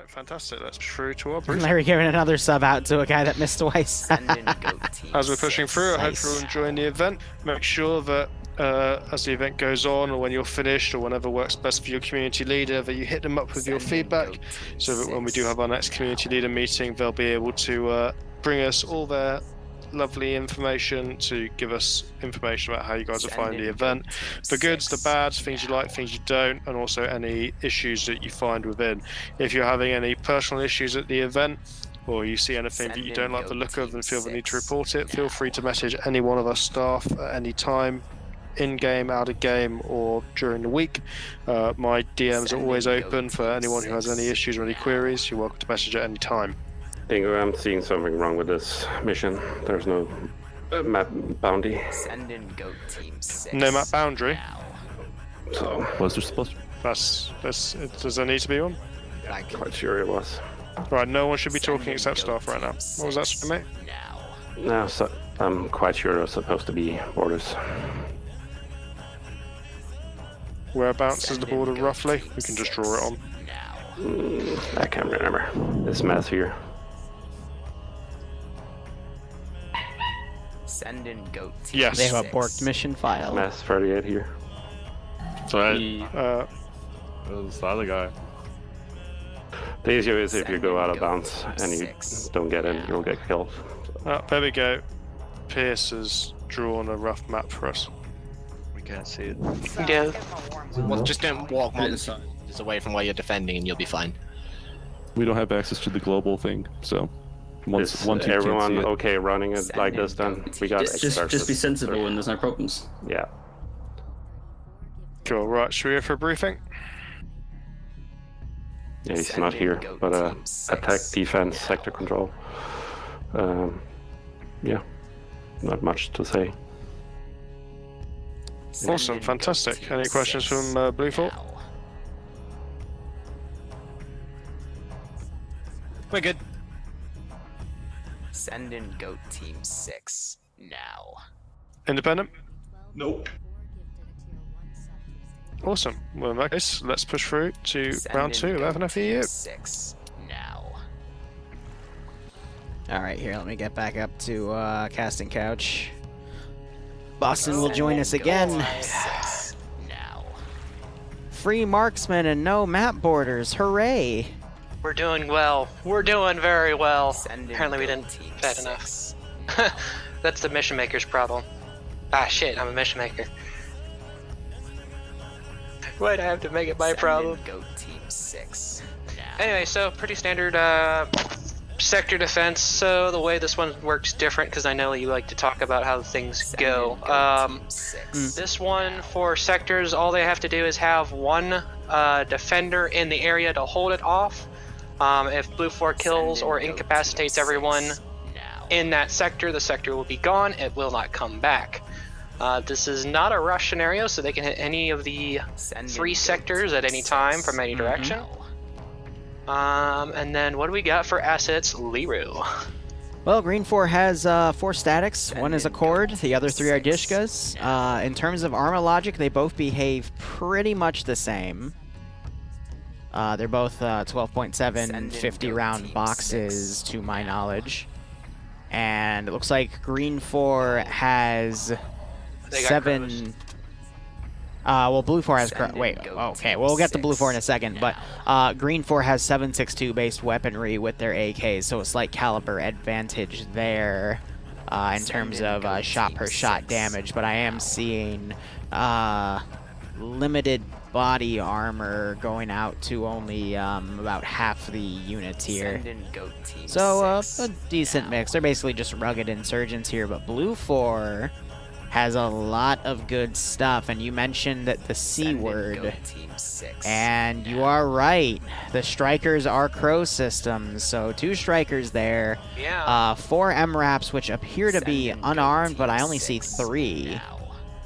Alright, fantastic. Let's push through to our briefing. Larry giving another sub out to a guy that missed twice. As we're pushing through, I hope you're all enjoying the event. Make sure that as the event goes on, or when you're finished, or whenever works best for your community leader, that you hit them up with your feedback, so that when we do have our next community leader meeting, they'll be able to bring us all their lovely information to give us information about how you guys are finding the event, the goods, the bads, things you like, things you don't, and also any issues that you find within. If you're having any personal issues at the event, or you see anything that you don't like the look of and feel the need to report it, feel free to message any one of our staff at any time, in-game, out-of-game, or during the week. My DMs are always open for anyone who has any issues or any queries. You're welcome to message at any time. I think I'm seeing something wrong with this mission. There's no map bounty. Send in goat team 6. No map boundary. So Was there supposed to? Does there need to be one? I'm quite sure it was. Right, no one should be talking except staff right now. What was that, mate? No, so I'm quite sure there's supposed to be borders. Whereabouts is the border roughly? We can just draw it on. I can't remember. This mess here. Send in goat team Yes. They have a borked mission file. Mass 38 here. So Uh, the other guy. The issue is if you go out of bounds and you don't get in, you'll get killed. there we go. Pierce has drawn a rough map for us. We can't see it. Yeah. Well, just don't walk more than just away from where you're defending and you'll be fine. We don't have access to the global thing, so Is one team everyone can't see it. okay running it like this then? We got Just be sensible and there's no problems. Yeah. Cool, right, should we go for a briefing? Yeah, he's not here, but attack, defense, sector control. Yeah, not much to say. Awesome, fantastic. Any questions from BLUFOR? We're good. Send in goat team 6 now. Independent? Nope. Awesome. Well, in that case, let's push through to Send round in 2 of goat team FNFEU. 6 now. Alright, here, let me get back up to casting couch. Boston will join us again. Now. Free marksman and no map borders. Hooray! We're doing well. We're doing very well. Send in Apparently we goat didn't team bad 6. enough. That's the mission maker's problem. Ah shit, I'm a mission maker. Why'd I have to make it my problem? Send in goat team 6 now. Anyway, so pretty standard sector defense. So the way this one works different, because I know you like to talk about how things Send go. in goat team 6 This one now. for sectors, all they have to do is have one defender in the area to hold it off. If BLUFOR kills or incapacitates everyone in that sector, the sector will be gone. It will not come back. This is not a rush scenario, so they can hit any of the 3 sectors at any time from any direction. And then what do we got for assets? Liru. Well, GREENFOR has 4 statics. One is a cord, the other 3 are Dishkas. In terms of armor logic, they both behave pretty much the same. They're both 12.7 50-round boxes, to my knowledge. And it looks like GREENFOR has They got 7... well, BLUFOR has... Wait, okay, we'll get to BLUFOR in a second, but GREENFOR has 7.62 based weaponry with their AKs, so a slight caliber advantage there in terms of shot per shot damage, but I am seeing limited body armor going out to only about half the units here. So a decent mix. They're basically just rugged insurgents here, but BLUFOR has a lot of good stuff, and you mentioned that the C word, and you are right. The Strykers are crow systems, so 2 Strykers there. Yeah. 4 MRAPs, which appear to be unarmed, but I only see 3.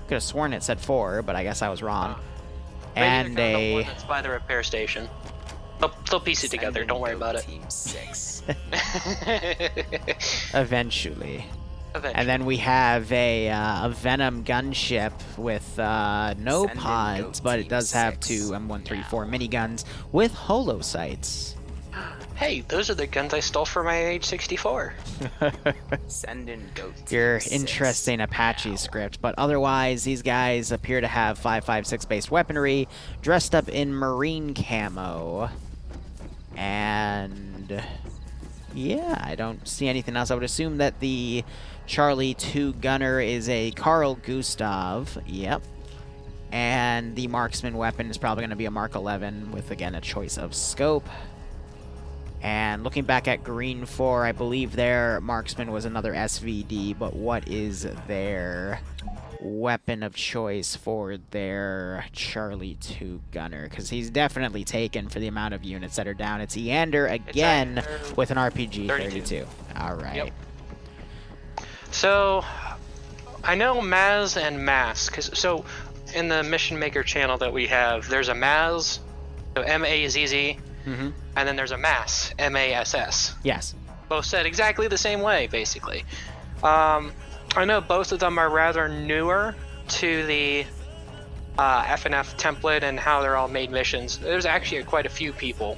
Could have sworn it said 4, but I guess I was wrong. Maybe And they're the a... one that's by the repair station. They'll piece it together, don't worry about it. Eventually. And then we have a Venom gunship with no pods, but it does have 2 M134 miniguns with holo sights. hey, those are the guns I stole from my H-64. Send in goat team Your 6 interesting Apache script, but otherwise these guys appear to have 5.56 based weaponry, dressed up in marine camo. And yeah, I don't see anything else. I would assume that the Charlie 2 gunner is a Carl Gustav. Yep. And the marksman weapon is probably going to be a Mark 11 with, again, a choice of scope. And looking back at GREENFOR, I believe their marksman was another SVD, but what is their weapon of choice for their Charlie 2 gunner? Because he's definitely taken for the amount of units that are down. It's Eander again with an RPG 32. All right. Yep. So, I know Maz and Mask. So, in the Mission Maker channel that we have, there's a Maz, so M-A-Z-Z, and then there's a Mass, M-A-S-S. Yes. Both said exactly the same way, basically. I know both of them are rather newer to the FNF template and how they're all made missions. There's actually quite a few people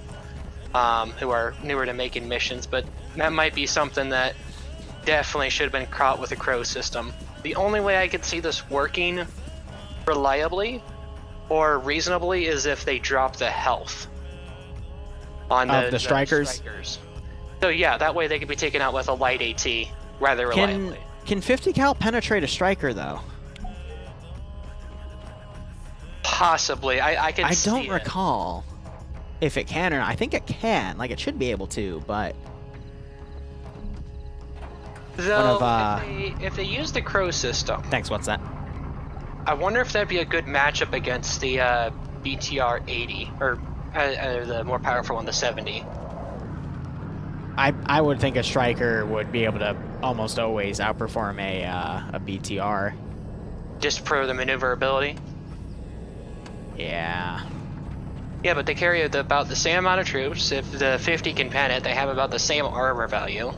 who are newer to making missions, but that might be something that definitely should have been caught with a crow system. The only way I could see this working reliably or reasonably is if they drop the health on the Strykers. So yeah, that way they could be taken out with a light AT rather reliably. Can 50 cal penetrate a Stryker though? Possibly. I can see don't it. recall if it can or not. I think it can. Like, it should be able to, but Though, if they use the crow system, thanks. What's that? I wonder if that'd be a good matchup against the BTR 80 or the more powerful one, the 70. I would think a Stryker would be able to almost always outperform a BTR. Just for the maneuverability. Yeah. Yeah, but they carry about the same amount of troops. If the 50 can pen it, they have about the same armor value.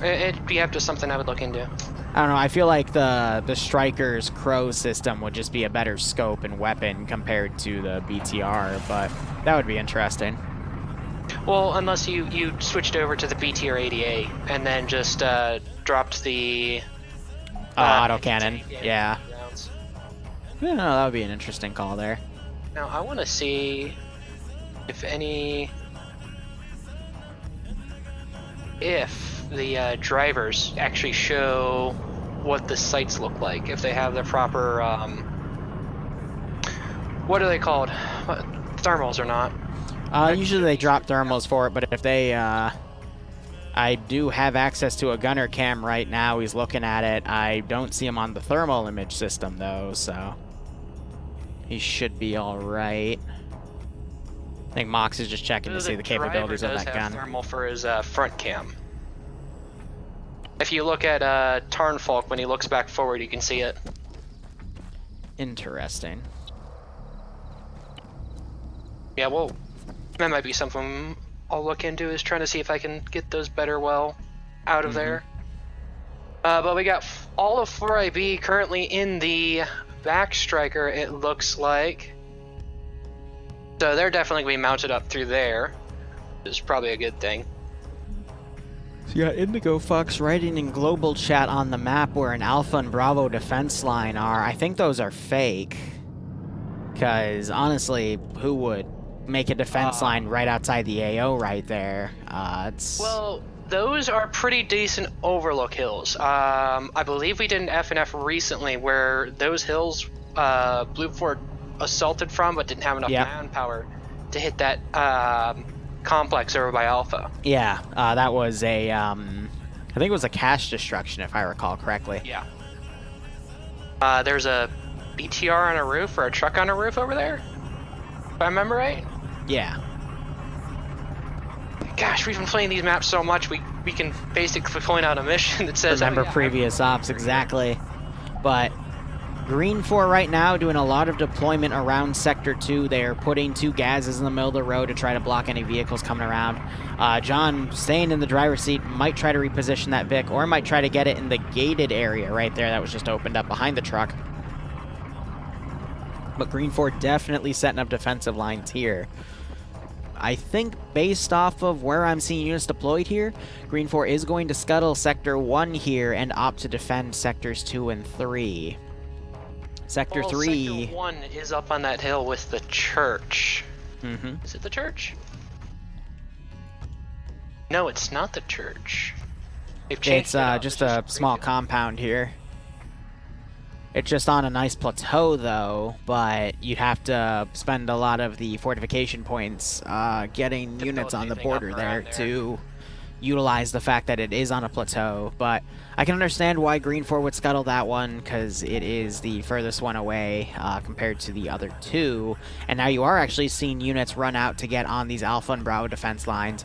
It'd be up to something I would look into. I don't know. I feel like the Stryker's Crow system would just be a better scope and weapon compared to the BTR, but that would be interesting. Well, unless you switched over to the BTR 80A and then just dropped the autocannon. Yeah. Rounds. Yeah, no, that would be an interesting call there. Now I want to see if the drivers actually show what the sights look like, if they have the proper what are they called, thermals or not. Usually they drop thermals for it, but if they I do have access to a gunner cam right now. He's looking at it. I don't see him on the thermal image system though, so he should be all right. I think Mox is just checking to see the capabilities of that gun. Driver does have thermal for his front cam. If you look at Tarnfolk, when he looks back forward, you can see it. Interesting. Yeah, well, that might be something I'll look into, is trying to see if I can get those better well out of there. But we got all of 4IB currently in the back striker, it looks like. So they're definitely going to be mounted up through there, which is probably a good thing. So you got Indigo Fox writing in global chat on the map where an Alpha and Bravo defense line are. I think those are fake. Because, honestly, who would make a defense line right outside the AO right there? Well, those are pretty decent overlook hills. I believe we did an FNF recently where those hills BLUFOR assaulted from, but didn't have enough manpower to hit that complex over by Alpha. Yeah, that was a, I think it was a cache destruction, if I recall correctly. Yeah. There's a BTR on a roof, or a truck on a roof over there, if I remember right. Yeah. Gosh, we've been playing these maps so much, we can basically point out a mission that says... Remember previous ops, exactly. But GREENFOR right now doing a lot of deployment around Sector 2. They are putting 2 gazes in the middle of the road to try to block any vehicles coming around. John, staying in the driver's seat, might try to reposition that Vic, or might try to get it in the gated area right there that was just opened up behind the truck. But GREENFOR definitely setting up defensive lines here. I think based off of where I'm seeing units deployed here, GREENFOR is going to scuttle Sector 1 here and opt to defend Sectors 2 and 3. Sector 3... Sector 1 is up on that hill with the church. Mm-hmm. Is it the church? No, it's not the church. They've changed It's it up. just It's a small graveyard. compound here. It's just on a nice plateau, though, but you'd have to spend a lot of the fortification points getting To units build on the anything up border around there to utilize the fact that it is on a plateau. But I can understand why GREENFOR would scuttle that one, because it is the furthest one away compared to the other two. And now you are actually seeing units run out to get on these Alpha and Bravo defense lines,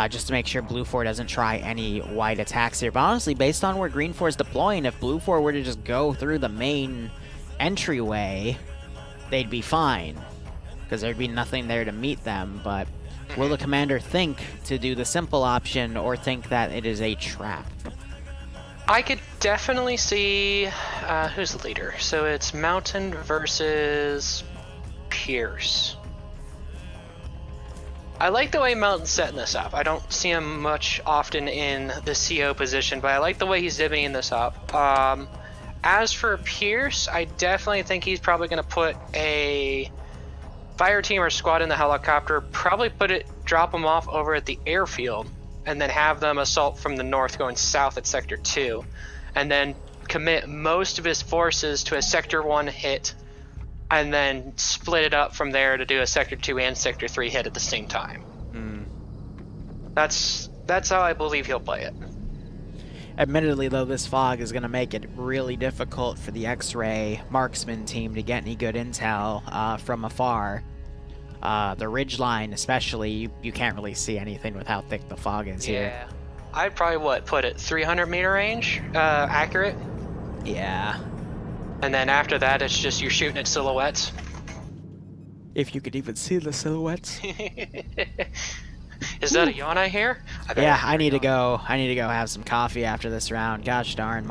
just to make sure BLUFOR doesn't try any wide attacks here. But honestly, based on where GREENFOR is deploying, if BLUFOR were to just go through the main entryway, they'd be fine, because there'd be nothing there to meet them. But will the commander think to do the simple option, or think that it is a trap? I could definitely see who's the leader. So it's Mountain versus Pierce. I like the way Mountain's setting this up. I don't see him much often in the CO position, but I like the way he's divvying this up. As for Pierce, I definitely think he's probably going to put a fire team or squad in the helicopter, probably drop them off over at the airfield, and then have them assault from the north going south at Sector 2, and then commit most of his forces to a Sector 1 hit, and then split it up from there to do a Sector 2 and Sector 3 hit at the same time. That's how I believe he'll play it. Admittedly, though, this fog is going to make it really difficult for the X-Ray marksman team to get any good intel from afar. The ridgeline especially, you can't really see anything with how thick the fog is here. Yeah. I'd probably, put it 300 meter range, accurate? Yeah. And then after that, it's just you're shooting at silhouettes. If you could even see the silhouettes. Is that a yawn I hear? Yeah, I need to go have some coffee after this round. Gosh darn,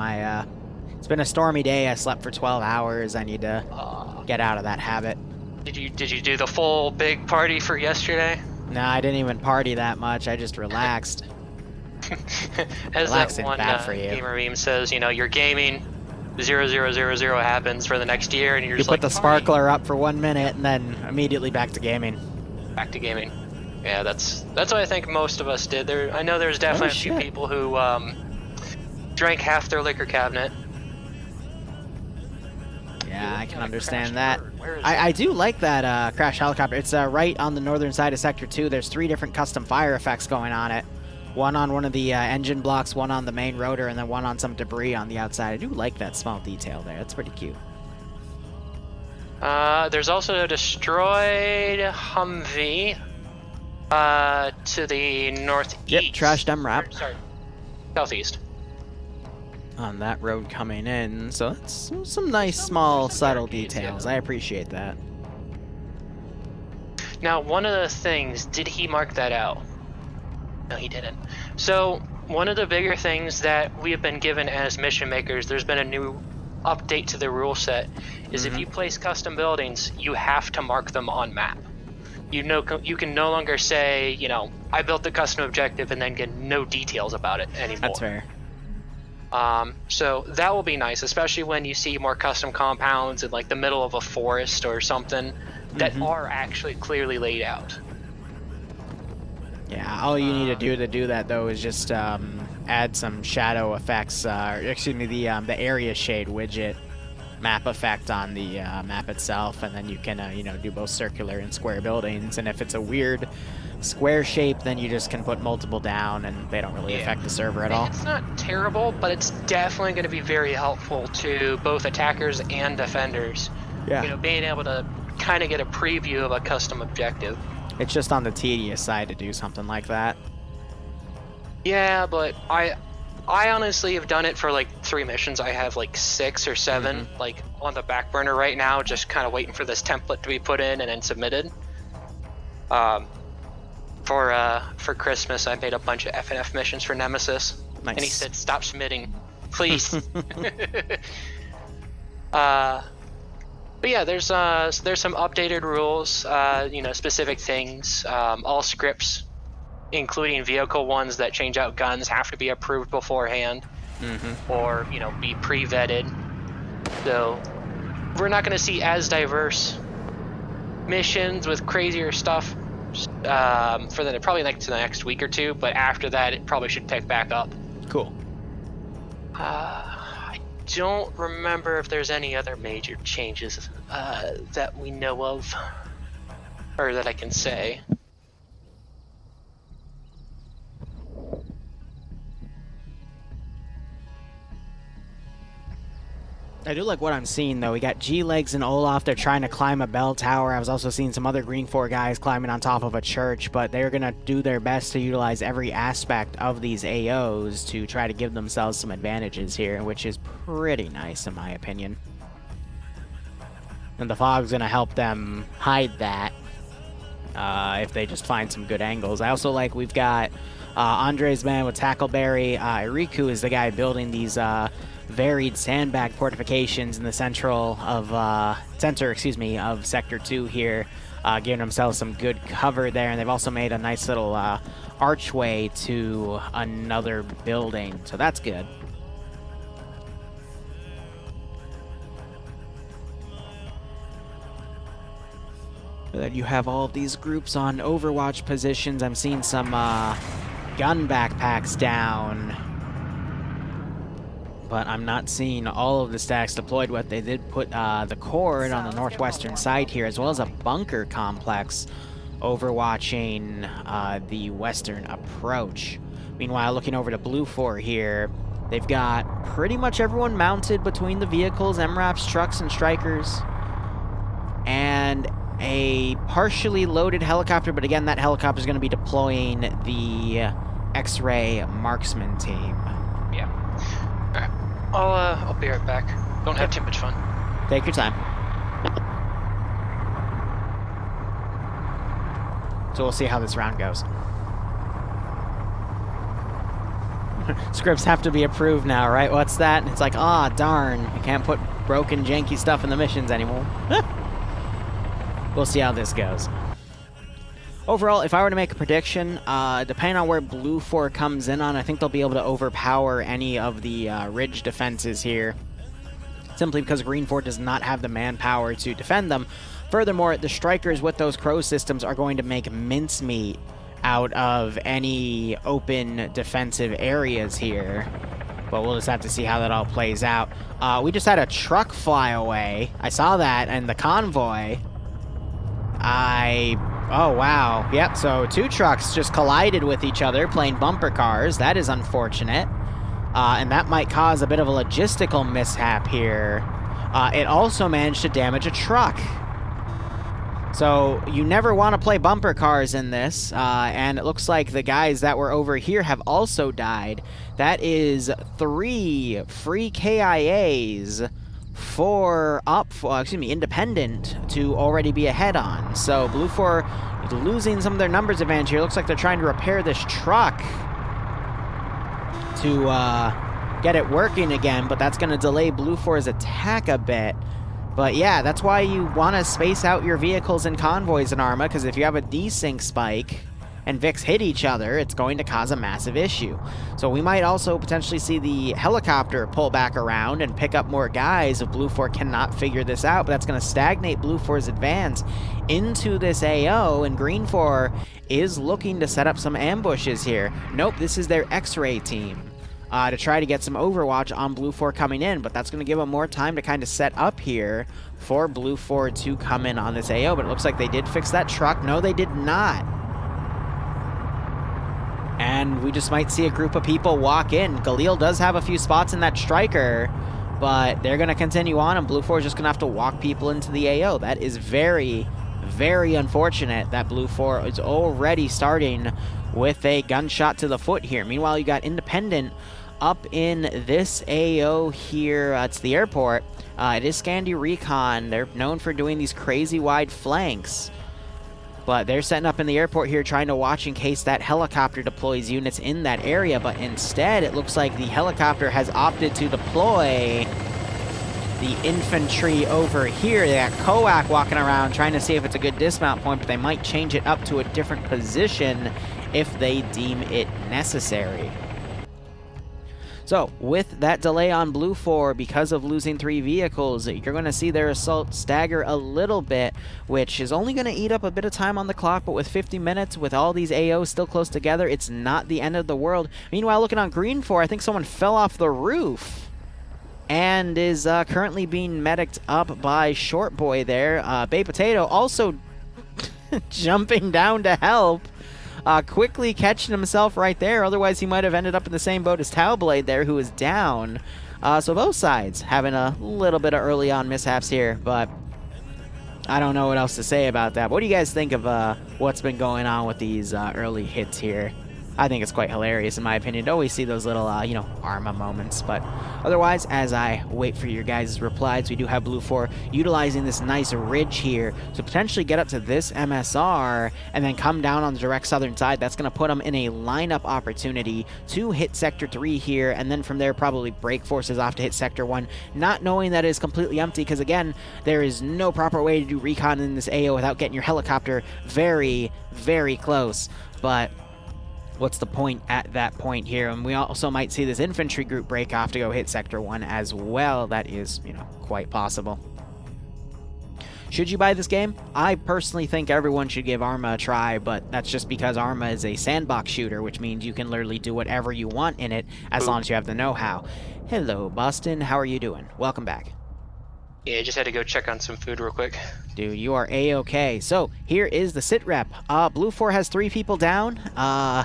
it's been a stormy day. I slept for 12 hours. I need to get out of that habit. Did you do the full big party for yesterday? No, I didn't even party that much. I just relaxed. As Relaxing that one bad for you. gamer meme says, you're gaming, 0000 happens for the next year, and you're You just put like, the sparkler up for 1 minute and then immediately back to gaming. back to gaming. Yeah, that's what I think most of us did. I know there's definitely a few shit. people who drank half their liquor cabinet. Yeah, I can Kinda understand crashed that. bird. Where is I do like that crash helicopter. It's right on the northern side of Sector 2. There's 3 different custom fire effects going on it. One on one of the engine blocks, one on the main rotor, and then one on some debris on the outside. I do like that small detail there. That's pretty cute. There's also a destroyed Humvee to the northeast. Yep, trashed MRAP. Sorry, southeast. On that road coming in, so that's some nice small subtle barricades, details. yeah. I appreciate that. Now, one of the things, did he mark that out? No, he didn't. So, one of the bigger things that we have been given as mission makers, there's been a new update to the rule set, is if you place custom buildings, you have to mark them on map. You can no longer say, I built the custom objective and then get no details about it anymore. That's fair. So that will be nice, especially when you see more custom compounds in like the middle of a forest or something that are actually clearly laid out. Yeah, all you need to do that though is just add some shadow effects, excuse me, the area shade widget map effect on the map itself, and then you can do both circular and square buildings. And if it's a weird square shape, then you just can put multiple down, and they don't really affect the server at all. It's not terrible, but it's definitely going to be very helpful to both attackers and defenders. Yeah. Being able to kind of get a preview of a custom objective. It's just on the tedious side to do something like that. Yeah, but I honestly have done it for like 3 missions. I have like 6 or 7 like on the back burner right now, just kind of waiting for this template to be put in and then submitted. For Christmas, I made a bunch of FNF missions for Nemesis, Nice. and he said, "Stop submitting, please." But yeah, there's some updated rules, you know, specific things. All scripts, including vehicle ones that change out guns, have to be approved beforehand, or you know, be pre-vetted. So we're not going to see as diverse missions with crazier stuff for probably the next week or two. But after that, it probably should pick back up. Cool. I don't remember if there's any other major changes that we know of, or that I can say. I do like what I'm seeing, though. We got G-Legs and Olaf. They're trying to climb a bell tower. I was also seeing some other GREENFOR guys climbing on top of a church, but they're going to do their best to utilize every aspect of these AOs to try to give themselves some advantages here, which is pretty nice, in my opinion. And the fog's going to help them hide that if they just find some good angles. I also like we've got Andre's man with Tackleberry. Iriku is the guy building these varied sandbag fortifications in the center of Sector 2 here, giving themselves some good cover there, and they've also made a nice little archway to another building, so that's good. Then you have all of these groups on Overwatch positions. I'm seeing some gun backpacks down, but I'm not seeing all of the stacks deployed. What they did put the cord on the northwestern side here, as well as a bunker complex overwatching the western approach. Meanwhile, looking over to BLUFOR here, they've got pretty much everyone mounted between the vehicles, MRAPs, trucks, and Strykers, and a partially loaded helicopter, but again, that helicopter is going to be deploying the X-ray marksman team. Yeah. All right. I'll be right back. Don't have too much fun. Take your time. So we'll see how this round goes. Scripts have to be approved now, right? What's that? It's like, ah, darn. You can't put broken, janky stuff in the missions anymore. We'll see how this goes. Overall, if I were to make a prediction, depending on where BLUFOR comes in on, I think they'll be able to overpower any of the ridge defenses here, simply because GREENFOR does not have the manpower to defend them. Furthermore, the Strykers with those crow systems are going to make mincemeat out of any open defensive areas here. But we'll just have to see how that all plays out. We just had a truck fly away. I saw that, and the convoy. Oh, wow. Yep, so two trucks just collided with each other, playing bumper cars. That is unfortunate. And that might cause a bit of a logistical mishap here. It also managed to damage a truck. So you never want to play bumper cars in this. And it looks like the guys that were over here have also died. That is 3 free KIAs for Independent to already be ahead on. So BLUFOR is losing some of their numbers advantage here. Looks like they're trying to repair this truck to get it working again, but that's going to delay BLUFOR's attack a bit. But yeah, that's why you want to space out your vehicles and convoys in Arma, because if you have a desync spike and VIX hit each other, it's going to cause a massive issue. So we might also potentially see the helicopter pull back around and pick up more guys if BLUFOR cannot figure this out, but that's going to stagnate BLUFOR's advance into this AO, and GREENFOR is looking to set up some ambushes here. Nope, this is their X-ray team to try to get some overwatch on BLUFOR coming in, but that's going to give them more time to kind of set up here for BLUFOR to come in on this AO, but it looks like they did fix that truck. No, they did not. And we just might see a group of people walk in. Galil does have a few spots in that Stryker, but they're going to continue on, and BLUFOR is just going to have to walk people into the AO. That is very, very unfortunate that BLUFOR is already starting with a gunshot to the foot here. Meanwhile, you got Independent up in this AO here. It's the airport. It is Scandi Recon. They're known for doing these crazy wide flanks. But they're setting up in the airport here, trying to watch in case that helicopter deploys units in that area. But instead, it looks like the helicopter has opted to deploy the infantry over here. They got Koak walking around trying to see if it's a good dismount point, but they might change it up to a different position if they deem it necessary. So, with that delay on BLUFOR, because of losing 3 vehicles, you're going to see their assault stagger a little bit, which is only going to eat up a bit of time on the clock, but with 50 minutes, with all these AOs still close together, it's not the end of the world. Meanwhile, looking on GREENFOR, I think someone fell off the roof and is currently being medicked up by Short Boy there. Bay Potato also jumping down to help. Quickly catching himself right there, otherwise he might have ended up in the same boat as Towblade there, who is down. So both sides having a little bit of early on mishaps here, but I don't know what else to say about that. What do you guys think of what's been going on with these early hits here? I think it's quite hilarious, in my opinion, to always see those little, you know, Arma moments. But otherwise, as I wait for your guys' replies, we do have BLUFOR utilizing this nice ridge here to potentially get up to this MSR and then come down on the direct southern side. That's going to put them in a lineup opportunity to hit Sector 3 here, and then from there probably break forces off to hit Sector 1, not knowing that it is completely empty, because again, there is no proper way to do recon in this AO without getting your helicopter very, very close. But what's the point at that point here? And we also might see this infantry group break off to go hit Sector 1 as well. That is, you know, quite possible. Should you buy this game? I personally think everyone should give Arma a try, but that's just because Arma is a sandbox shooter, which means you can literally do whatever you want in it as long as you have the know-how. Hello, Boston. How are you doing? Welcome back. Yeah, just had to go check on some food real quick. Dude, you are A-okay. So, here is the sit rep. BLUFOR has 3 people down.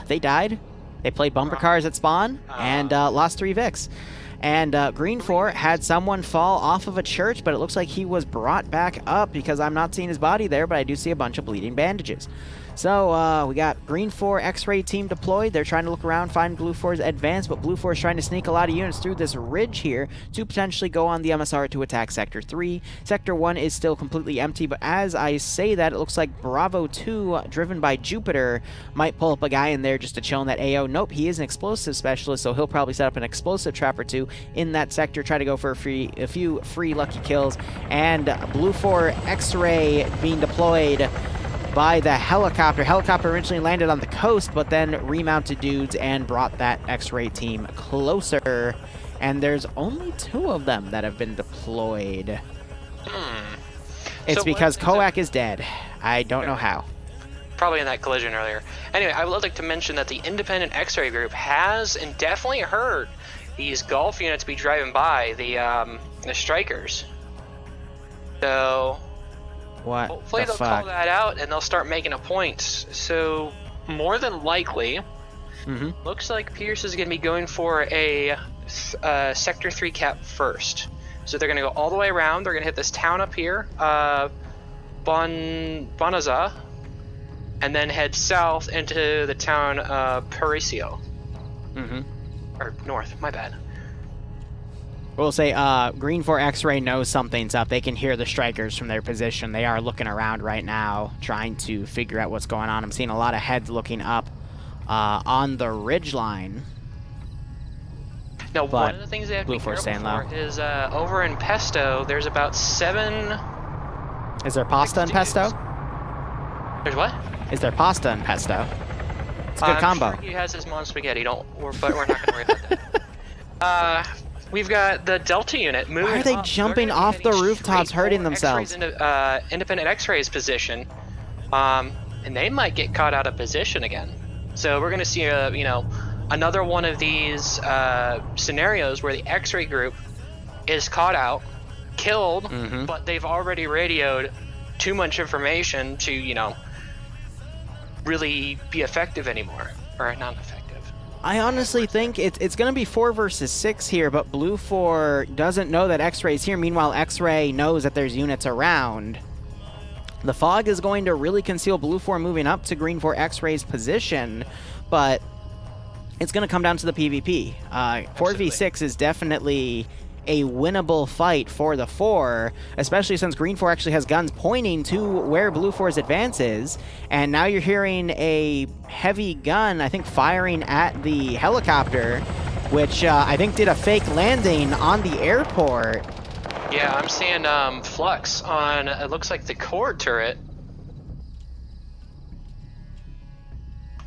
They died. They played bumper cars at spawn and lost 3 Vics. And GREENFOR had someone fall off of a church, but it looks like he was brought back up because I'm not seeing his body there, but I do see a bunch of bleeding bandages. So, we got GREENFOR X-ray team deployed. They're trying to look around, find BLUFOR's advance, but BLUFOR is trying to sneak a lot of units through this ridge here to potentially go on the MSR to attack Sector 3. Sector 1 is still completely empty, but as I say that, it looks like Bravo 2, driven by Jupiter, might pull up a guy in there just to chill in that AO. Nope, he is an explosive specialist, so he'll probably set up an explosive trap or 2 in that sector, try to go for a few free lucky kills, and BLUFOR X-ray being deployed by the helicopter. Helicopter originally landed on the coast, but then remounted dudes and brought that X-ray team closer. And there's only 2 of them that have been deployed. It's so because Koak is dead. I don't know how. Probably in that collision earlier. Anyway, I would like to mention that the independent X-ray group has and definitely heard these Gulf units be driving by, the Strykers. So what hopefully they'll call that out and they'll start making a point. So more than likely, looks like Pierce is going to be going for a Sector 3 cap first. So they're going to go all the way around. They're going to hit this town up here, Bonaza, and then head south into the town Parisio. Or north, my bad. We'll say GREENFOR X-ray knows something's up. They can hear the Strykers from their position. They are looking around right now, trying to figure out what's going on. I'm seeing a lot of heads looking up on the ridgeline. Now, one of the things they have to be careful for is over in Pesto, there's about 7... Is there pasta in Pesto? There's what? Is there pasta in Pesto? It's a good combo. Sure he has his mom spaghetti, but we're not going to worry about that. We've got the Delta unit moving. Why are they jumping off the rooftops, hurting themselves? Independent X-rays position, and they might get caught out of position again. So we're going to see another one of these scenarios where the X-ray group is caught out, killed, but they've already radioed too much information to really be effective anymore, or not effective. I honestly think it's going to be 4 versus 6 here, but BLUFOR doesn't know that X-Ray's here. Meanwhile, X-Ray knows that there's units around. The fog is going to really conceal BLUFOR moving up to GREENFOR X-Ray's position, but it's going to come down to the PvP. 4v6 is definitely a winnable fight for the 4, especially since GREENFOR actually has guns pointing to where BLUFOR's advance is, and now you're hearing a heavy gun, I think, firing at the helicopter, which I think did a fake landing on the airport. Yeah, I'm seeing flux on, it looks like the core turret.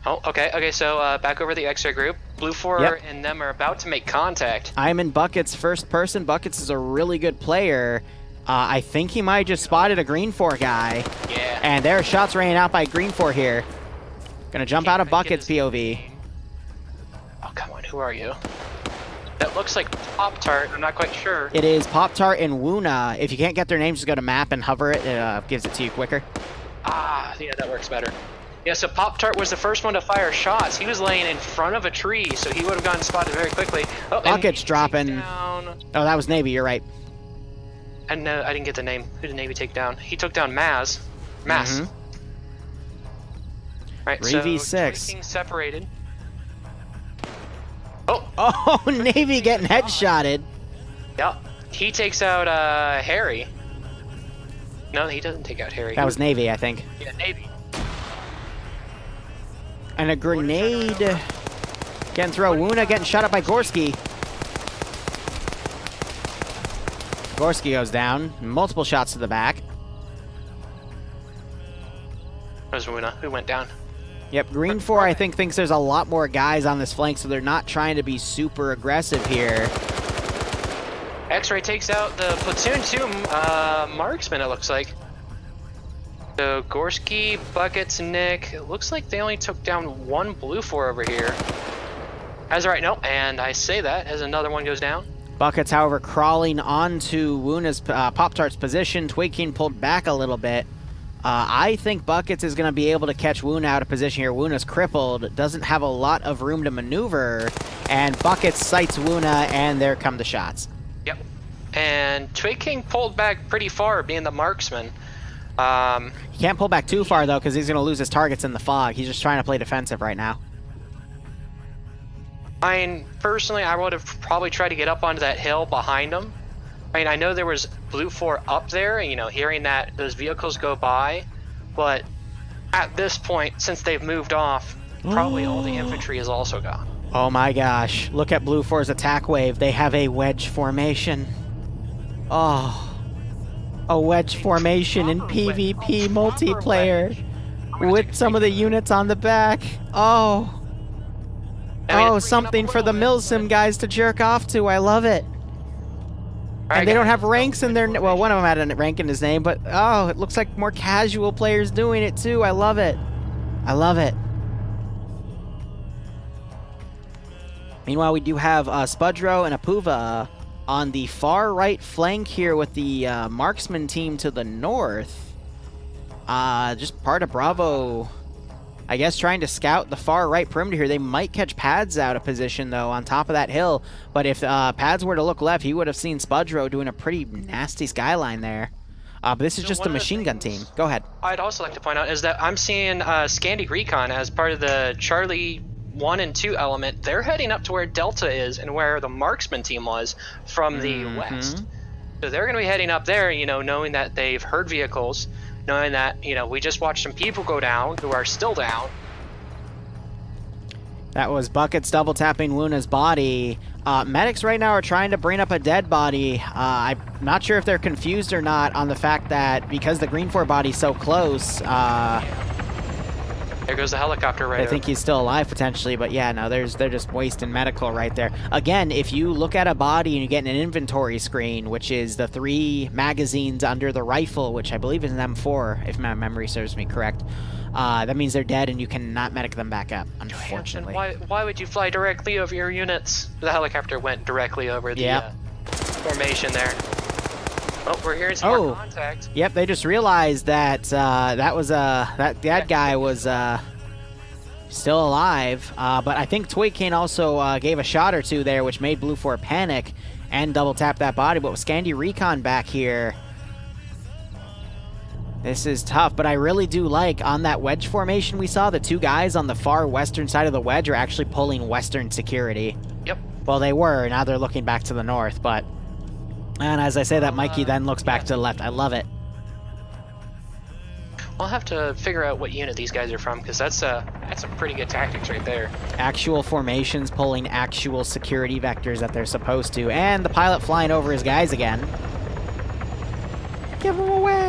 Oh, okay, so back over the X-ray group. BLUFOR and them are about to make contact. I'm in Buckets first person. Buckets is a really good player. I think he might have just spotted a GREENFOR guy. Yeah. And there are shots raining out by GREENFOR here. Gonna jump out of Buckets POV. Oh, come on, who are you? That looks like Pop-Tart, I'm not quite sure. It is Pop-Tart and Woona. If you can't get their names, just go to map and hover it. It gives it to you quicker. Ah, yeah, that works better. Yeah, so Pop-Tart was the first one to fire shots. He was laying in front of a tree, so he would have gotten spotted very quickly. Oh, Buckets dropping. Down... Oh, that was Navy, you're right. And no, I didn't get the name. Who did Navy take down? He took down Maz. Mass. Right, 3v6. So King separated. Oh, Navy getting headshotted. Yeah, he takes out Harry. No, he doesn't take out Harry. That was Navy, I think. Yeah, Navy. And a grenade getting through. Woona getting shot up by Gorski. Gorski goes down. Multiple shots to the back. That was Woona who went down. Yep, GREENFOR I think thinks there's a lot more guys on this flank, so they're not trying to be super aggressive here. X-Ray takes out the platoon 2 marksman, it looks like. So Gorski, Buckets, Nick, it looks like they only took down one BLUFOR over here. As right, no, and I say that as another one goes down. Buckets, however, crawling onto Woona's Pop-Tart's position. Twig King pulled back a little bit. I think Buckets is going to be able to catch Woona out of position here. Woona's crippled, doesn't have a lot of room to maneuver, and Buckets sights Woona, and there come the shots. Yep. And Twig King pulled back pretty far, being the marksman. He can't pull back too far, though, because he's going to lose his targets in the fog. He's just trying to play defensive right now. I mean, personally, I would have probably tried to get up onto that hill behind him. I mean, I know there was BLUFOR up there, you know, hearing that those vehicles go by, but at this point, since they've moved off, probably all the infantry is also gone. Oh my gosh, look at BLUFOR's attack wave. They have a wedge formation. Oh, a wedge formation in PvP multiplayer with some of the units on the back. Oh. Oh, something for the Milsim guys to jerk off to. I love it. And they don't have ranks in their... Well, one of them had a rank in his name, but... Oh, it looks like more casual players doing it, too. I love it. I love it. Meanwhile, we do have Spudro and Apuva on the far right flank here with the marksman team to the north. Just part of Bravo... I guess trying to scout the far right perimeter here. They might catch Pads out of position, though, on top of that hill. But if Pads were to look left, he would have seen Spudro doing a pretty nasty skyline there. But this is just a machine gun team. Go ahead. I'd also like to point out is that I'm seeing Scandi Recon as part of the Charlie 1 and 2 element. They're heading up to where Delta is and where the marksman team was from the west. So they're going to be heading up there, you know, knowing that they've heard vehicles, knowing that, you know, we just watched some people go down who are still down. That was Buckets double tapping Woona's body. Medics right now are trying to bring up a dead body. I'm not sure if they're confused or not on the fact that because the GREENFOR body's so close, there goes the helicopter right I think he's still alive potentially, but yeah, no, they're just wasting medical right there. Again, if you look at a body and you get an inventory screen, which is the 3 magazines under the rifle, which I believe is an M4, if my memory serves me correct, that means they're dead and you cannot medic them back up, unfortunately. Why would you fly directly over your units? The helicopter went directly over the formation there. Oh, we're hearing some more contact. Yep, they just realized that that guy was still alive. But I think Twig King also gave a shot or two there, which made BLUFOR panic and double tap that body. But with Scandi Recon back here, this is tough. But I really do like on that wedge formation we saw, the 2 guys on the far western side of the wedge are actually pulling western security. Yep. Well, they were. Now they're looking back to the north, but... And as I say that, Mikey then looks back to the left. I love it. I'll have to figure out what unit these guys are from, because that's some pretty good tactics right there. Actual formations pulling actual security vectors that they're supposed to. And the pilot flying over his guys again.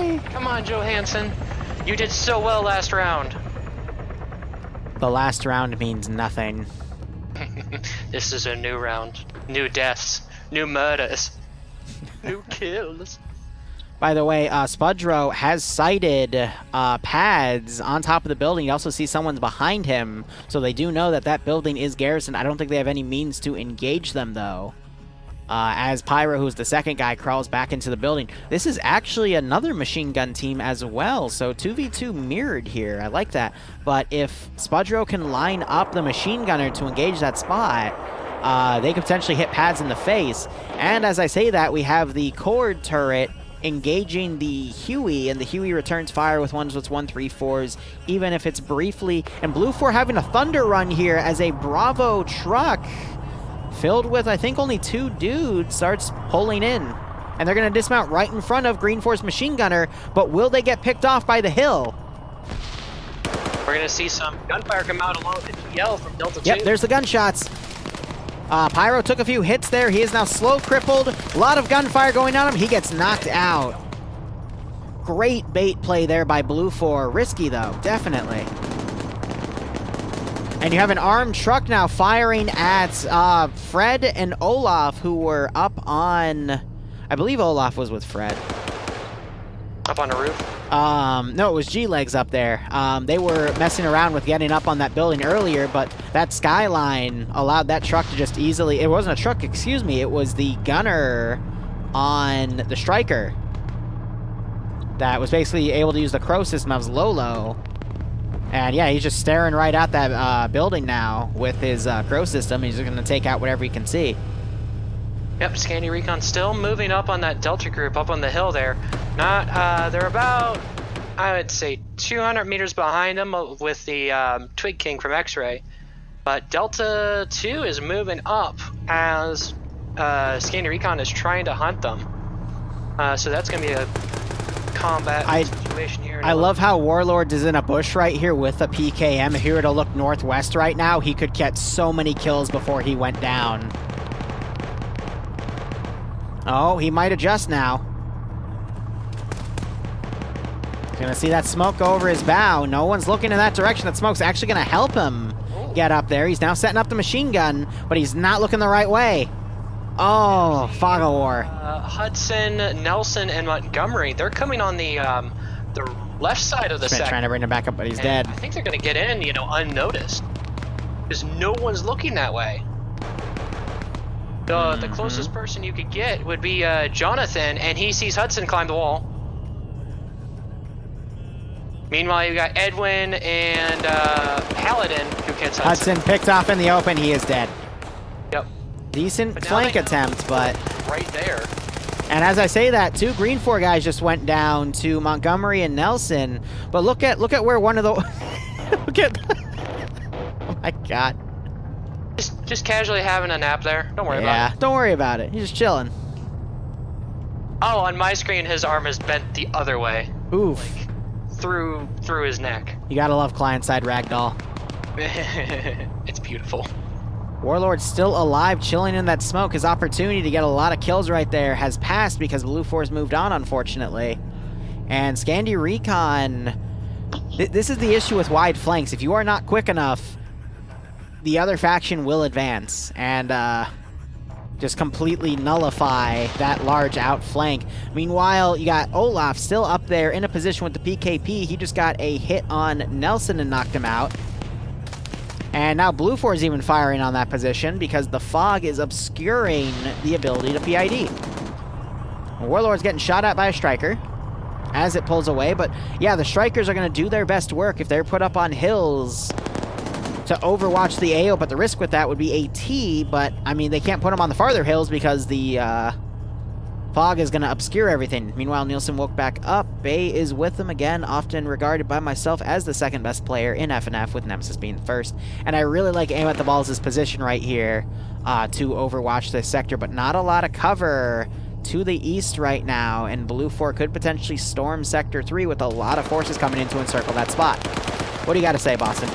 way! Come on, Johansson. You did so well last round. The last round means nothing. This is a new round. New deaths. New murders. New kills. By the way, Spudro has sighted pads on top of the building. You also see someone's behind him, so they do know that that building is garrisoned. I don't think they have any means to engage them, though. As Pyro, who's the second guy, crawls back into the building. This is actually another machine gun team as well, so 2v2 mirrored here. I like that. But if Spudro can line up the machine gunner to engage that spot, they could potentially hit pads in the face. And as I say that, we have the cord turret engaging the Huey, and the Huey returns fire with 1-3-4s, even if it's briefly. And BLUFOR having a thunder run here as a Bravo truck filled with, I think, only 2 dudes starts pulling in. And they're going to dismount right in front of GREENFOR's machine gunner, but will they get picked off by the hill? We're going to see some gunfire come out along with the TL from Delta 2. Yep, there's the gunshots. Pyro took a few hits there. He is now slow crippled. A lot of gunfire going on him. He gets knocked out. Great bait play there by BLUFOR. Risky, though, definitely. And you have an armed truck now firing at Fred and Olaf, who were up on... I believe Olaf was with Fred. Up on the roof? No, it was G-Legs up there. They were messing around with getting up on that building earlier, but that skyline allowed that truck to just easily... It wasn't a truck, excuse me. It was the gunner on the Stryker that was basically able to use the crow system of Lolo. And yeah, he's just staring right at that building now with his crow system. He's just going to take out whatever he can see. Yep, Scandi Recon still moving up on that Delta group up on the hill there. They're about, I would say, 200 meters behind them with the Twig King from X-Ray. But Delta 2 is moving up as Scandi Recon is trying to hunt them. So that's going to be a combat situation here. I love how Warlord is in a bush right here with a PKM. If he were to look northwest right now, he could get so many kills before he went down. Oh, he might adjust now. Gonna see that smoke go over his bow. No one's looking in that direction. That smoke's actually gonna help him get up there. He's now setting up the machine gun, but he's not looking the right way. Oh, fog of war. Hudson, Nelson, and Montgomery, they're coming on the left side of the sector. Trying to bring him back up, but he's dead. I think they're gonna get in, unnoticed. Because no one's looking that way. The closest person you could get would be Jonathan, and he sees Hudson climb the wall. Meanwhile, you got Edwin and Paladin, who gets Hudson picked off in the open. He is dead. Yep. Decent flank attempt, but... Right there. And as I say that, 2 GREENFOR guys just went down to Montgomery and Nelson. But look at where one of the... look at... oh my god. Just casually having a nap there. Don't worry about it. Yeah, don't worry about it. He's just chilling. Oh, on my screen, his arm is bent the other way. Oof. Like, through his neck. You gotta love client-side ragdoll. It's beautiful. Warlord's still alive, chilling in that smoke. His opportunity to get a lot of kills right there has passed because BLUFOR's moved on, unfortunately. And Scandi Recon... This is the issue with wide flanks. If you are not quick enough, the other faction will advance and just completely nullify that large outflank. Meanwhile, you got Olaf still up there in a position with the PKP. He just got a hit on Nelson and knocked him out. And now BLUFOR is even firing on that position because the fog is obscuring the ability to PID. Warlord's getting shot at by a Stryker as it pulls away. But yeah, the Strykers are going to do their best work if they're put up on hills to overwatch the AO, but the risk with that would be AT, but, I mean, they can't put them on the farther hills because the fog is going to obscure everything. Meanwhile, Nielsen woke back up. Bay is with him again, often regarded by myself as the second best player in FNF, with Nemesis being first. And I really like Aim at the Balls' position right here to overwatch this sector, but not a lot of cover to the east right now, and BLUFOR could potentially storm Sector 3 with a lot of forces coming in to encircle that spot. What do you got to say, Boston?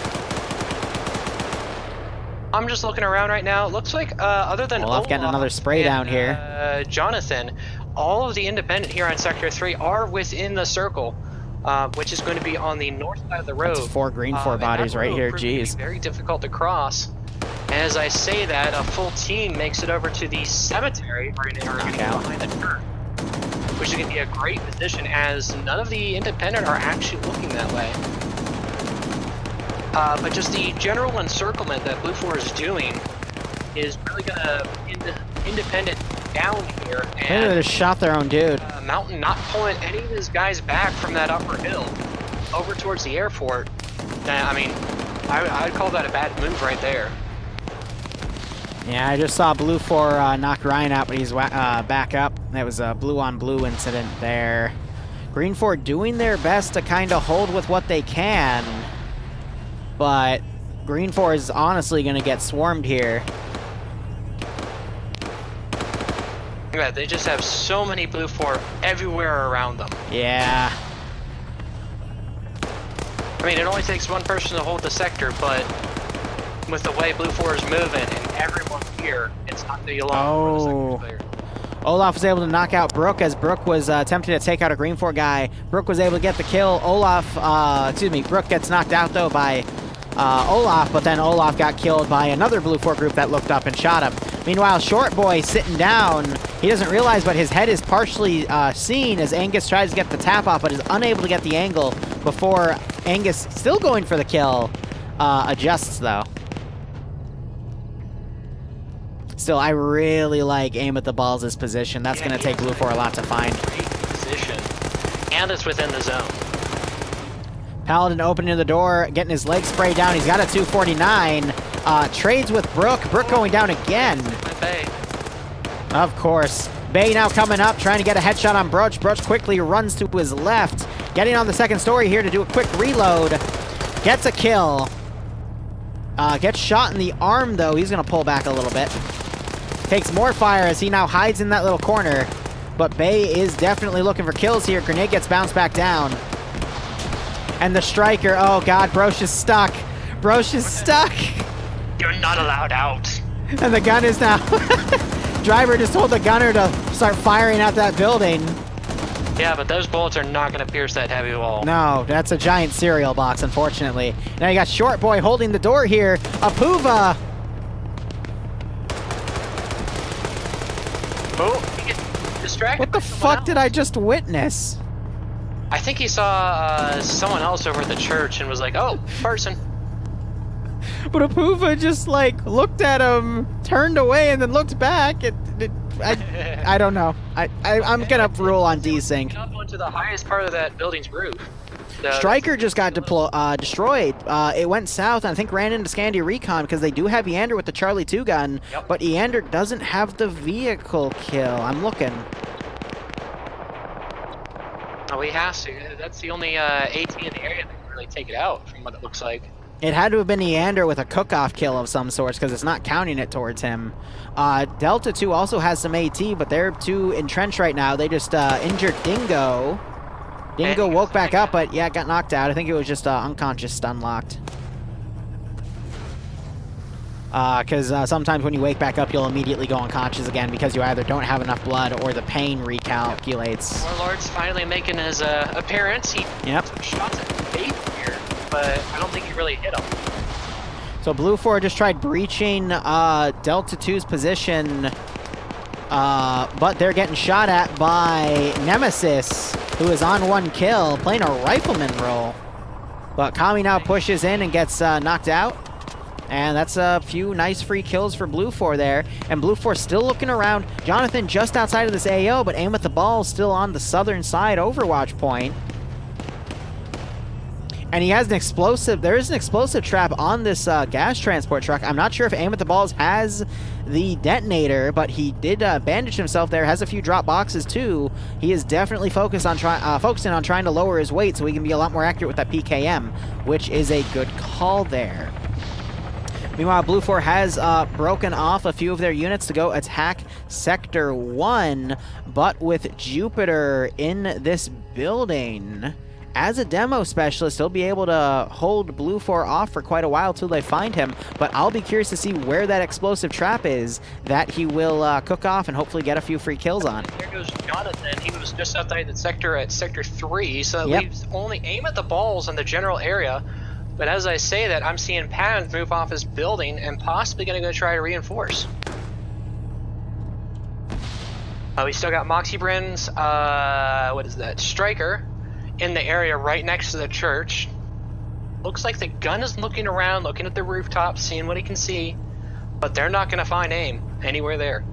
I'm just looking around right now. It looks like, other than Olaf getting another spray down here. Jonathan, all of the independent here on Sector 3 are within the circle, which is going to be on the north side of the road. That's 4 GREENFOR bodies right here, geez. Very difficult to cross. And as I say that, a full team makes it over to the cemetery, or behind the church, which is going to be a great position as none of the independent are actually looking that way. But just the general encirclement that BLUFOR is doing is really going to independent down here. And they just shot their own dude. Mountain not pulling any of his guys back from that upper hill over towards the airport. I mean, I'd call that a bad move right there. Yeah, I just saw BLUFOR knock Ryan out, but he's back up. That was a blue-on-blue incident there. GREENFOR doing their best to kind of hold with what they can, but GREENFOR is honestly going to get swarmed here. Yeah, they just have so many BLUFOR everywhere around them. Yeah. I mean, it only takes one person to hold the sector, but with the way BLUFOR is moving and everyone's here, it's not going to be long before the sector's clear. Olaf was able to knock out Brook as Brook was attempting to take out a GREENFOR guy. Brook was able to get the kill. Brook gets knocked out though by Olaf, but then Olaf got killed by another BLUFOR group that looked up and shot him. Meanwhile, Short Boy sitting down, he doesn't realize, but his head is partially seen as Angus tries to get the tap off, but is unable to get the angle before Angus, still going for the kill, adjusts though. Still, I really like aim at the balls' position. That's going to take BLUFOR a lot to find. Great position, and it's within the zone. Paladin opening the door, getting his leg sprayed down. He's got a 249. Trades with Brook. Brook going down again. Bay. Of course. Bay now coming up, trying to get a headshot on Broach. Broach quickly runs to his left. Getting on the second story here to do a quick reload. Gets a kill. Gets shot in the arm, though. He's going to pull back a little bit. Takes more fire as he now hides in that little corner. But Bay is definitely looking for kills here. Grenade gets bounced back down. And the Stryker, oh god, Broach is stuck. Broach is stuck. You're not allowed out. And the gun is now... Driver just told the gunner to start firing at that building. Yeah, but those bullets are not going to pierce that heavy wall. No, that's a giant cereal box, unfortunately. Now you got Short Boy holding the door here. Apuva. Oh, he gets distracted. What the fuck did I just witness? I think he saw someone else over at the church and was like, oh, person. But Apuva just, like, looked at him, turned away, and then looked back. I don't know. I'm gonna rule on desync. Up onto the highest part of that building's roof. Stryker just got destroyed. It went south and I think ran into Scandi Recon because they do have Eander with the Charlie 2 gun, but Eander doesn't have the vehicle kill. I'm looking. Oh, he has to. That's the only AT in the area that can really take it out, from what it looks like. It had to have been Eander with a cook-off kill of some sorts because it's not counting it towards him. Delta 2 also has some AT, but they're too entrenched right now. They just injured Dingo. Dingo woke back up, but yeah, got knocked out. I think it was just unconscious stun locked. Because sometimes when you wake back up, you'll immediately go unconscious again because you either don't have enough blood or the pain recalculates. Warlord's finally making his appearance. He took some shots at bait here, but I don't think he really hit him. So BLUFOR just tried breaching Delta 2's position, but they're getting shot at by Nemesis, who is on 1 kill, playing a rifleman role. But Kami now pushes in and gets knocked out. And that's a few nice free kills for BLUFOR there. And BLUFOR still looking around. Jonathan just outside of this AO, but aim at the ball still on the southern side Overwatch point. And he has an explosive, there is an explosive trap on this gas transport truck. I'm not sure if aim at the balls has the detonator, but he did bandage himself there, has a few drop boxes too. He is definitely focusing on trying to lower his weight so he can be a lot more accurate with that PKM, which is a good call there. Meanwhile, BLUFOR has broken off a few of their units to go attack Sector 1, but with Jupiter in this building as a demo specialist, he'll be able to hold BLUFOR off for quite a while till they find him, but I'll be curious to see where that explosive trap is that he will cook off and hopefully get a few free kills on. There goes Jonathan. He was just outside the sector at Sector 3, so that leaves only aim at the balls in the general area. But as I say that, I'm seeing Patton move off his building and possibly going to go try to reinforce. We still got Moxie Brin's, what is that, Stryker in the area right next to the church. Looks like the gun is looking around, looking at the rooftop, seeing what he can see, but they're not going to find aim anywhere there.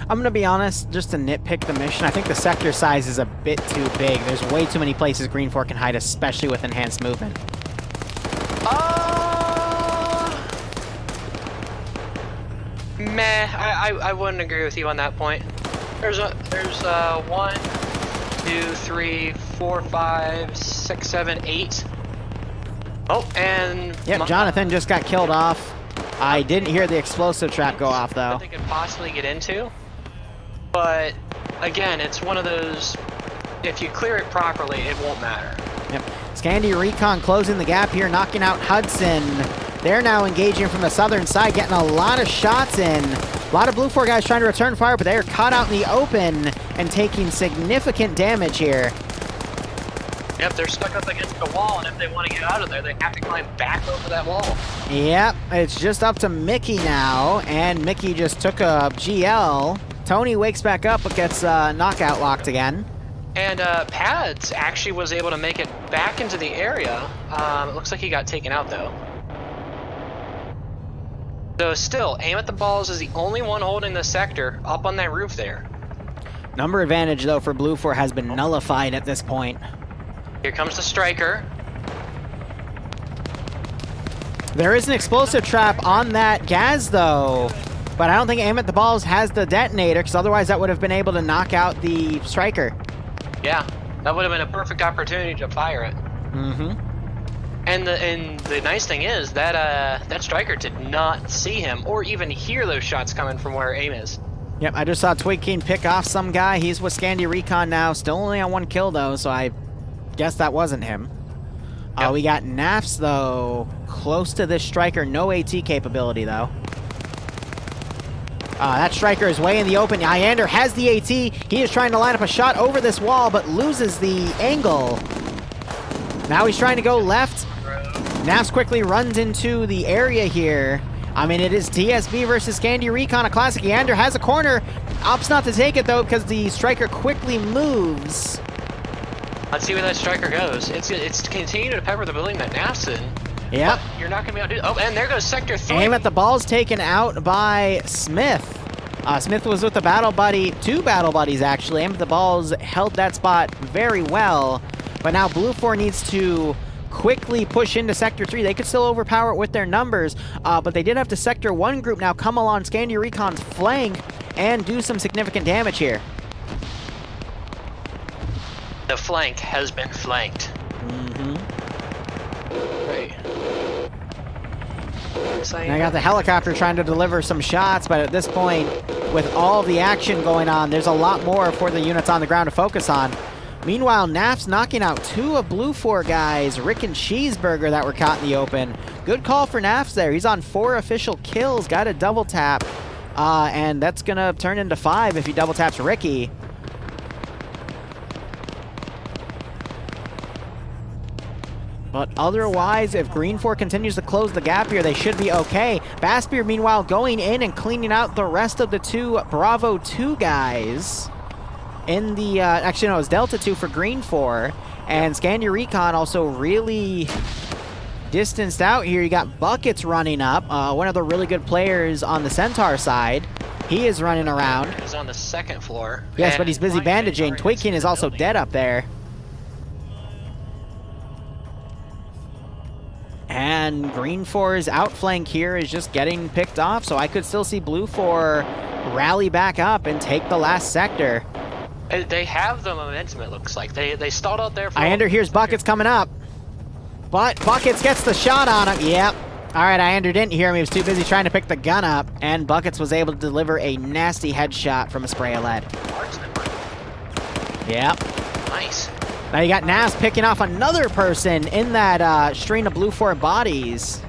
I'm going to be honest, just to nitpick the mission, I think the sector size is a bit too big. There's way too many places GREENFOR can hide, especially with enhanced movement. Meh, I wouldn't agree with you on that point. There's 1, 2, 3, 4, 5, 6, 7, 8. Oh, and yep, Jonathan just got killed off. I didn't hear the explosive trap go off though. That they could possibly get into, but again, it's one of those. If you clear it properly, it won't matter. Yep. Scandy Recon closing the gap here, knocking out Hudson. They're now engaging from the southern side, getting a lot of shots in. A lot of BLUFOR guys trying to return fire, but they are caught out in the open and taking significant damage here. Yep, they're stuck up against the wall, and if they want to get out of there, they have to climb back over that wall. Yep, it's just up to Mickey now, and Mickey just took a GL. Tony wakes back up, but gets knockout locked again. And Pads actually was able to make it back into the area. It looks like he got taken out, though. So still, aim at the balls is the only one holding the sector up on that roof there. Number advantage, though, for BLUFOR has been nullified at this point. Here comes the Stryker. There is an explosive trap on that Gaz, though. But I don't think aim at the balls has the detonator, because otherwise that would have been able to knock out the Stryker. Yeah, that would have been a perfect opportunity to fire it. Mm-hmm. And the nice thing is that that Stryker did not see him or even hear those shots coming from where aim is. Yep, I just saw Twig King pick off some guy. He's with Scandy Recon now. Still only on 1 kill, though, so I guess that wasn't him. Yep. We got Nafs, though, close to this Stryker. No AT capability, though. That Stryker is way in the open. Iander has the AT. He is trying to line up a shot over this wall, but loses the angle. Now he's trying to go left. Nafs quickly runs into the area here. I mean, it is TSB versus Scandy Recon, a classic. Iander has a corner. Opts not to take it, though, because the Stryker quickly moves. Let's see where that Stryker goes. It's continuing to pepper the building that Naf's in. Yep. But you're not going to be able to do. Oh, and there goes Sector 3. Aim at the balls taken out by Smith. Smith was with the battle buddy, 2 battle buddies actually. Aim at the balls held that spot very well. But now BLUFOR needs to quickly push into Sector 3. They could still overpower it with their numbers, but they did have to Sector 1 group now come along Scandy Recon's flank and do some significant damage here. The flank has been flanked. Mm-hmm. Right. I got the helicopter trying to deliver some shots, but at this point, with all the action going on, there's a lot more for the units on the ground to focus on. Meanwhile, Naf's knocking out 2 of BLUFOR guys, Rick and Cheeseburger, that were caught in the open. Good call for Naf's there. He's on 4 official kills, got a double tap, and that's going to turn into 5 if he double taps Ricky. But otherwise, if GREENFOR continues to close the gap here, they should be okay. Bassbeer, meanwhile, going in and cleaning out the rest of the 2 Bravo 2 guys. In the, actually no, it was Delta 2 for GREENFOR. And Scandy Recon also really distanced out here. You got Buckets running up, one of the really good players on the Centaur side. He is running around. He's on the 2nd floor. Yes, but he's busy bandaging. Twigkin is also dead up there. And GREENFOR's outflank here is just getting picked off, so I could still see BLUFOR rally back up and take the last sector. They have the momentum, it looks like. They stalled out there for... Iander here's Buckets coming up. But Buckets gets the shot on him. Yep. All right, Iander didn't hear him. He was too busy trying to pick the gun up. And Buckets was able to deliver a nasty headshot from a spray of lead. Yep. Nice. Now you got Nas picking off another person in that string of BLUFOR bodies.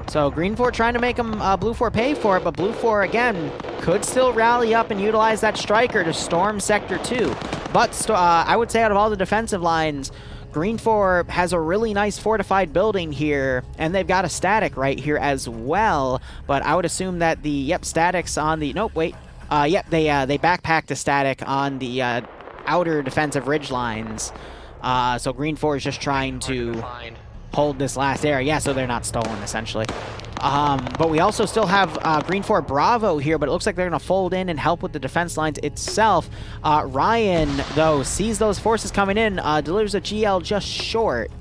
So GREENFOR trying to make them BLUFOR pay for it, but BLUFOR, again, could still rally up and utilize that Striker to storm Sector 2. But I would say out of all the defensive lines, GREENFOR has a really nice fortified building here, and they've got a static right here as well. But I would assume that the, statics on the, they backpacked a static on the outer defensive ridge lines. So GREENFOR is just trying to hold this last area. Yeah, so they're not stolen, essentially. But we also still have GREENFOR Bravo here, but it looks like they're going to fold in and help with the defense lines itself. Ryan, though, sees those forces coming in, delivers a GL just short.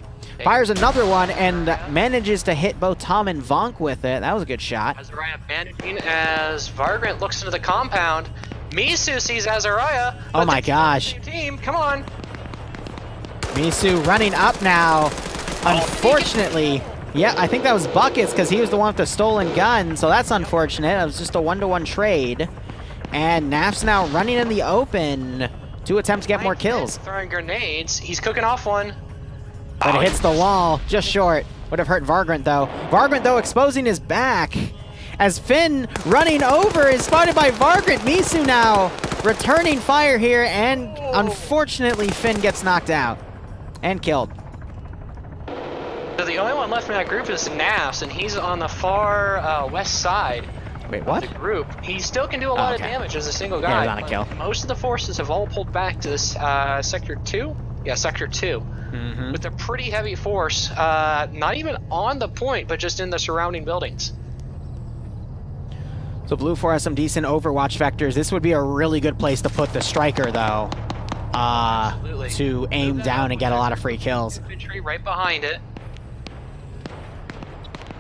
Fires another one and manages to hit both Tom and Vonk with it. That was a good shot. Azariah bandaging as Vargrant looks into the compound. Misu sees Azariah. Oh my gosh. Team, come on. Misu running up now. Unfortunately, yeah, I think that was Buckets because he was the one with the stolen gun, so that's unfortunate. It was just a 1-to-1 trade. And Naf's now running in the open to attempt to get more kills. Throwing grenades. He's cooking off one. But it hits the wall, just short. Would have hurt Vargrant, though. Vargrant, though, exposing his back. As Finn running over is spotted by Vargrant. Misu now returning fire here, and unfortunately, Finn gets knocked out and killed. So the only one left in that group is Nafs, and he's on the far west side. Wait, what? Of the group. He still can do a lot of damage as a single guy. Yeah, he's on a kill. Most of the forces have all pulled back to this Sector 2. Yeah, Sector 2. With a pretty heavy force, not even on the point, but just in the surrounding buildings. So BLUFOR has some decent overwatch vectors. This would be a really good place to put the Striker, though. To aim down and get a lot of free kills. Infantry right behind it.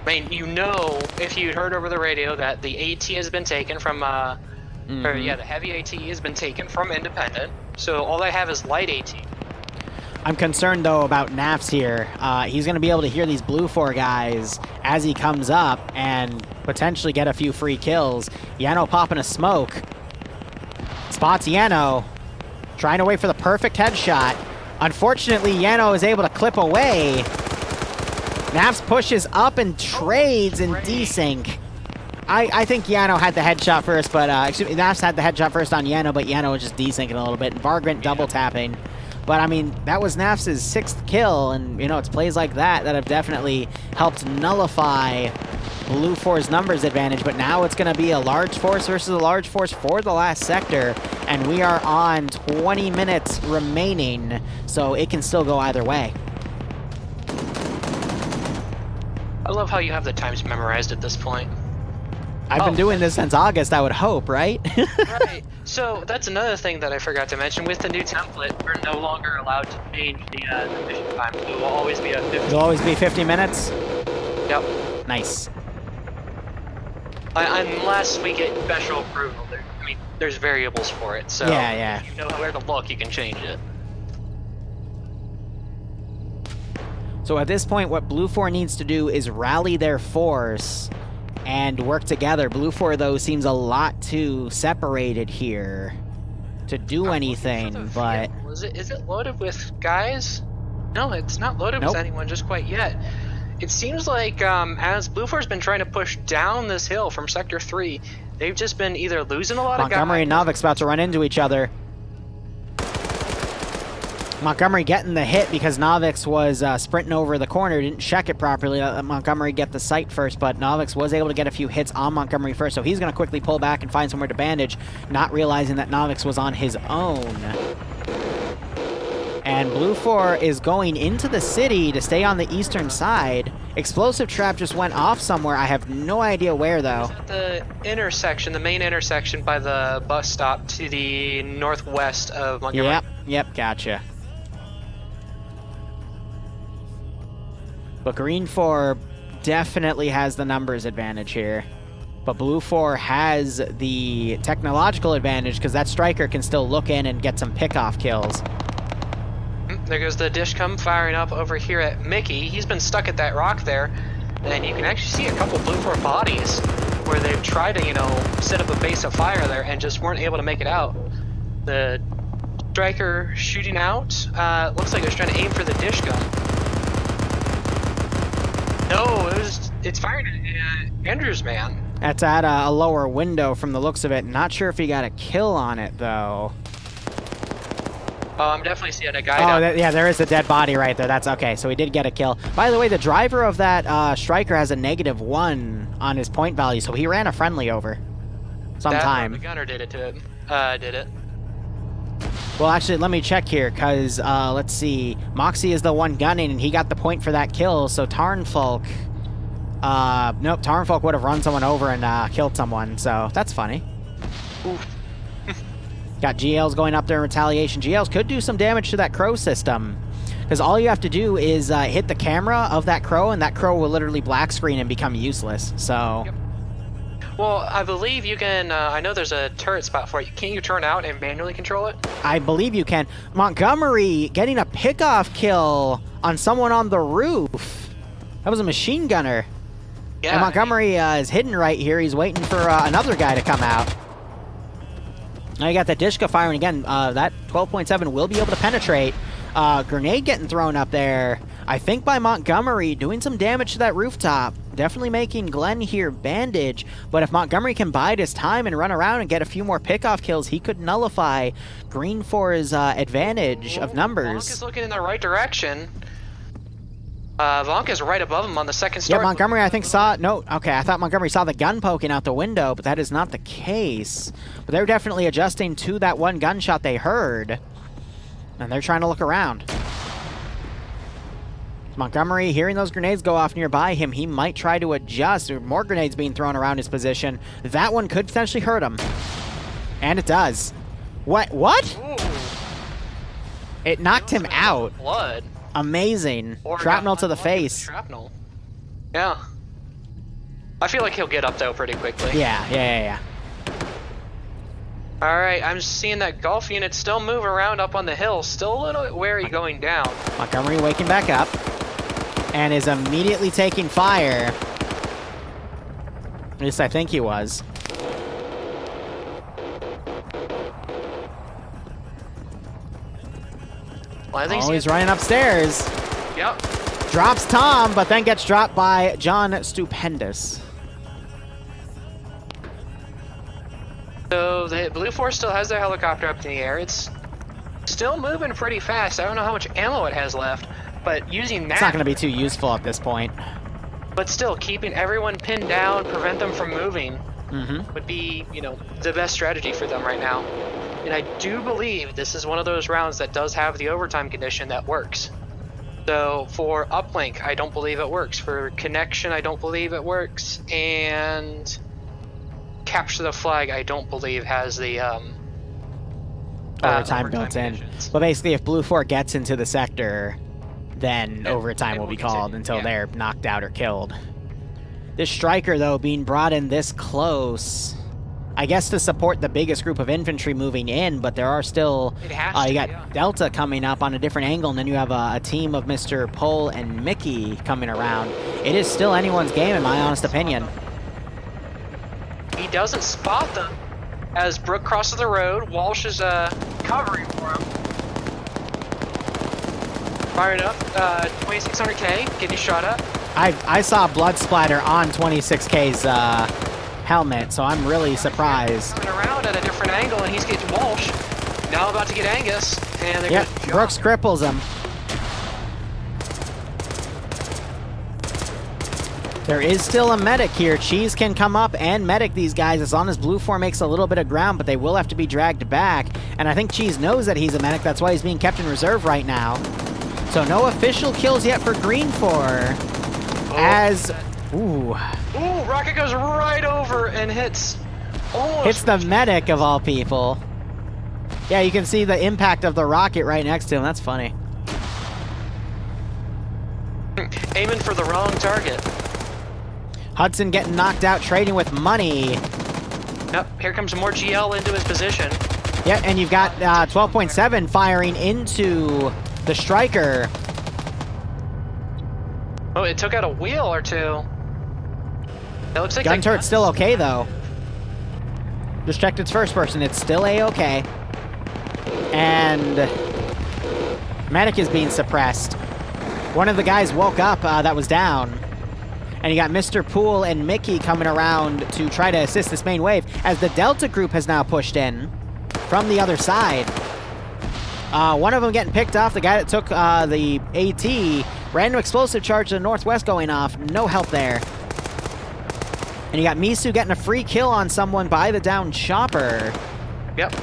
I mean, you know, if you'd heard over the radio that the AT has been taken from, or yeah, the heavy AT has been taken from Independent. So all they have is light AT. I'm concerned, though, about Nafs here. He's going to be able to hear these BLUFOR guys as he comes up and potentially get a few free kills. Yano popping a smoke. Spots Yano. Trying to wait for the perfect headshot. Unfortunately, Yano is able to clip away. Nafs pushes up and trades in desync. I think Yano had the headshot first, but excuse me, Nafs had the headshot first on Yano, but Yano was just desyncing a little bit. And Vargrant double tapping. But I mean, that was Nafs' 6th kill, and you know, it's plays like that that have definitely helped nullify BLUFOR's numbers advantage. But now it's going to be a large force versus a large force for the last sector, and we are on 20 minutes remaining, so it can still go either way. I love how you have the times memorized at this point. I've been doing this since August, I would hope, right? Right. So that's another thing that I forgot to mention. With the new template, we're no longer allowed to change the mission time. It will always be a 50. It'll always be 50 minutes? Yep. Nice. Unless we get special approval. I mean, there's variables for it, so yeah. if you know where to look, you can change it. So at this point, what BLUFOR needs to do is rally their force and work together. BLUFOR, though, seems a lot too separated here to do anything, but... Is it loaded with guys? No, it's not loaded with anyone just quite yet. It seems like as BLUFOR's been trying to push down this hill from Sector 3, they've just been either losing a lot of guys... Montgomery and Novak's about to run into each other. Montgomery getting the hit because Novix was sprinting over the corner, didn't check it properly. Montgomery get the sight first, but Novix was able to get a few hits on Montgomery first, so he's going to quickly pull back and find somewhere to bandage, not realizing that Novix was on his own. And BLUFOR is going into the city to stay on the eastern side. Explosive trap just went off somewhere. I have no idea where, though. At the intersection, the main intersection by the bus stop to the northwest of Montgomery. Yep, gotcha. But GREENFOR definitely has the numbers advantage here. But BLUFOR has the technological advantage because that Striker can still look in and get some pick-off kills. There goes the Dishcom firing up over here at Mickey. He's been stuck at that rock there. And you can actually see a couple BLUFOR bodies where they've tried to, set up a base of fire there and just weren't able to make it out. The Striker shooting out. Looks like it was trying to aim for the dish gun. No, it's firing at Andrew's man. That's at a lower window from the looks of it. Not sure if he got a kill on it, though. Oh, I'm definitely seeing a guy down. Yeah, there is a dead body right there. That's okay, so he did get a kill. By the way, the driver of that Striker has a -1 on his point value, so he ran a friendly over sometime. The gunner did it to him. Did it. Well, actually, let me check here, because, let's see. Moxie is the one gunning, and he got the point for that kill, so Tarnfolk... nope, Tarnfolk would have run someone over and killed someone, so that's funny. Oof. Got GLs going up there in retaliation. GLs could do some damage to that crow system, because all you have to do is hit the camera of that crow, and that crow will literally black screen and become useless, so... Yep. Well, I believe you can, I know there's a turret spot for it. Can't you turn out and manually control it? I believe you can. Montgomery getting a pickoff kill on someone on the roof. That was a machine gunner. Yeah. And Montgomery is hidden right here. He's waiting for another guy to come out. Now you got the Dishka firing again. That 12.7 will be able to penetrate. Grenade getting thrown up there. I think by Montgomery, doing some damage to that rooftop. Definitely making Glenn here bandage. But if Montgomery can bide his time and run around and get a few more pickoff kills, he could nullify GREENFOR's advantage of numbers. Vonk is looking in the right direction. Vonk is right above him on the second story. Yeah, Montgomery, I think, saw... No, okay, I thought Montgomery saw the gun poking out the window, but that is not the case. But they're definitely adjusting to that one gunshot they heard. And they're trying to look around. Montgomery, hearing those grenades go off nearby him, he might try to adjust. There are more grenades being thrown around his position. That one could potentially hurt him. And it does. What? Ooh. It knocked him out. Blood. Amazing. Or Shrapnel got to the unlucky with face. Shrapnel. Yeah. I feel like he'll get up, though, pretty quickly. Yeah. Alright, I'm seeing that golf unit still move around up on the hill. Still a little wary going down. Montgomery waking back up. And is immediately taking fire. At least I think he was. Well, I think He's running upstairs. Yep. Drops Tom, but then gets dropped by John Stupendous. So the BLUFOR still has their helicopter up in the air. It's still moving pretty fast. I don't know how much ammo it has left, but using that... It's not going to be too useful at this point. But still, keeping everyone pinned down, prevent them from moving, would be, you know, the best strategy for them right now. And I do believe this is one of those rounds that does have the overtime condition that works. So for uplink, I don't believe it works. For connection, I don't believe it works. And capture the flag, I don't believe has the overtime built in. But basically, if BLUFOR gets into the sector, then overtime will be called until they're knocked out or killed. This Stryker, though, being brought in this close, I guess to support the biggest group of infantry moving in, but there are still... you got Delta coming up on a different angle, and then you have a team of Mr. Pole and Mickey coming around. It is still anyone's game, in my honest opinion. He doesn't spot them as Brooke crosses the road. Walsh is covering for him. Firing up, 2600K, getting shot up. I saw blood splatter on 26K's helmet, so I'm really surprised. Coming around at a different angle, and he's getting Walsh. Now about to get Angus, and they're yep, Brooks cripples him. There is still a medic here. Cheese can come up and medic these guys as long as BLUFOR makes a little bit of ground, but they will have to be dragged back. And I think Cheese knows that he's a medic. That's why he's being kept in reserve right now. So no official kills yet for GREENFOR. As... Ooh, rocket goes right over and hits almost... Hits the medic of all people. Yeah, you can see the impact of the rocket right next to him. That's funny. Aiming for the wrong target. Hudson getting knocked out, trading with money. Yep, here comes more GL into his position. Yep, and you've got 12.7 firing into the Stryker. Oh, it took out a wheel or two. It looks like gun turret's still okay, though. Just checked its first person. It's still A-okay. and medic is being suppressed. One of the guys woke up that was down. And you got Mr. Poole and Mickey coming around to try to assist this main wave as the Delta group has now pushed in from the other side. One of them getting picked off. The guy that took the AT. Random explosive charge to the northwest going off. No help there. And you got Misu getting a free kill on someone by the down chopper. Yep.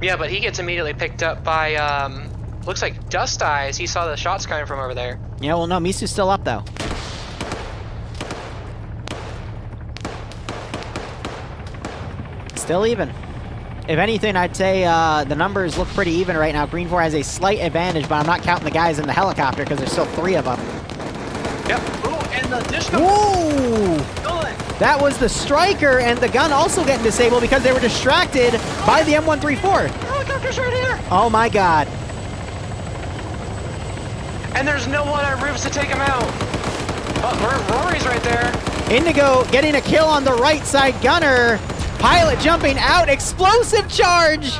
Yeah, but he gets immediately picked up by, looks like Dust Eyes. He saw the shots coming from over there. Yeah, well, no, Misu's still up, though. Still even. If anything, I'd say the numbers look pretty even right now. GREENFOR has a slight advantage, but I'm not counting the guys in the helicopter because there's still 3 of them. Yep. Ooh, and the additional... Whoa! That was the Stryker, and the gun also getting disabled because they were distracted by the M134. Helicopter's right here! Oh my god. And there's no one on roofs to take him out. Oh, Rory's right there. Indigo getting a kill on the right side gunner. Pilot jumping out, explosive charge!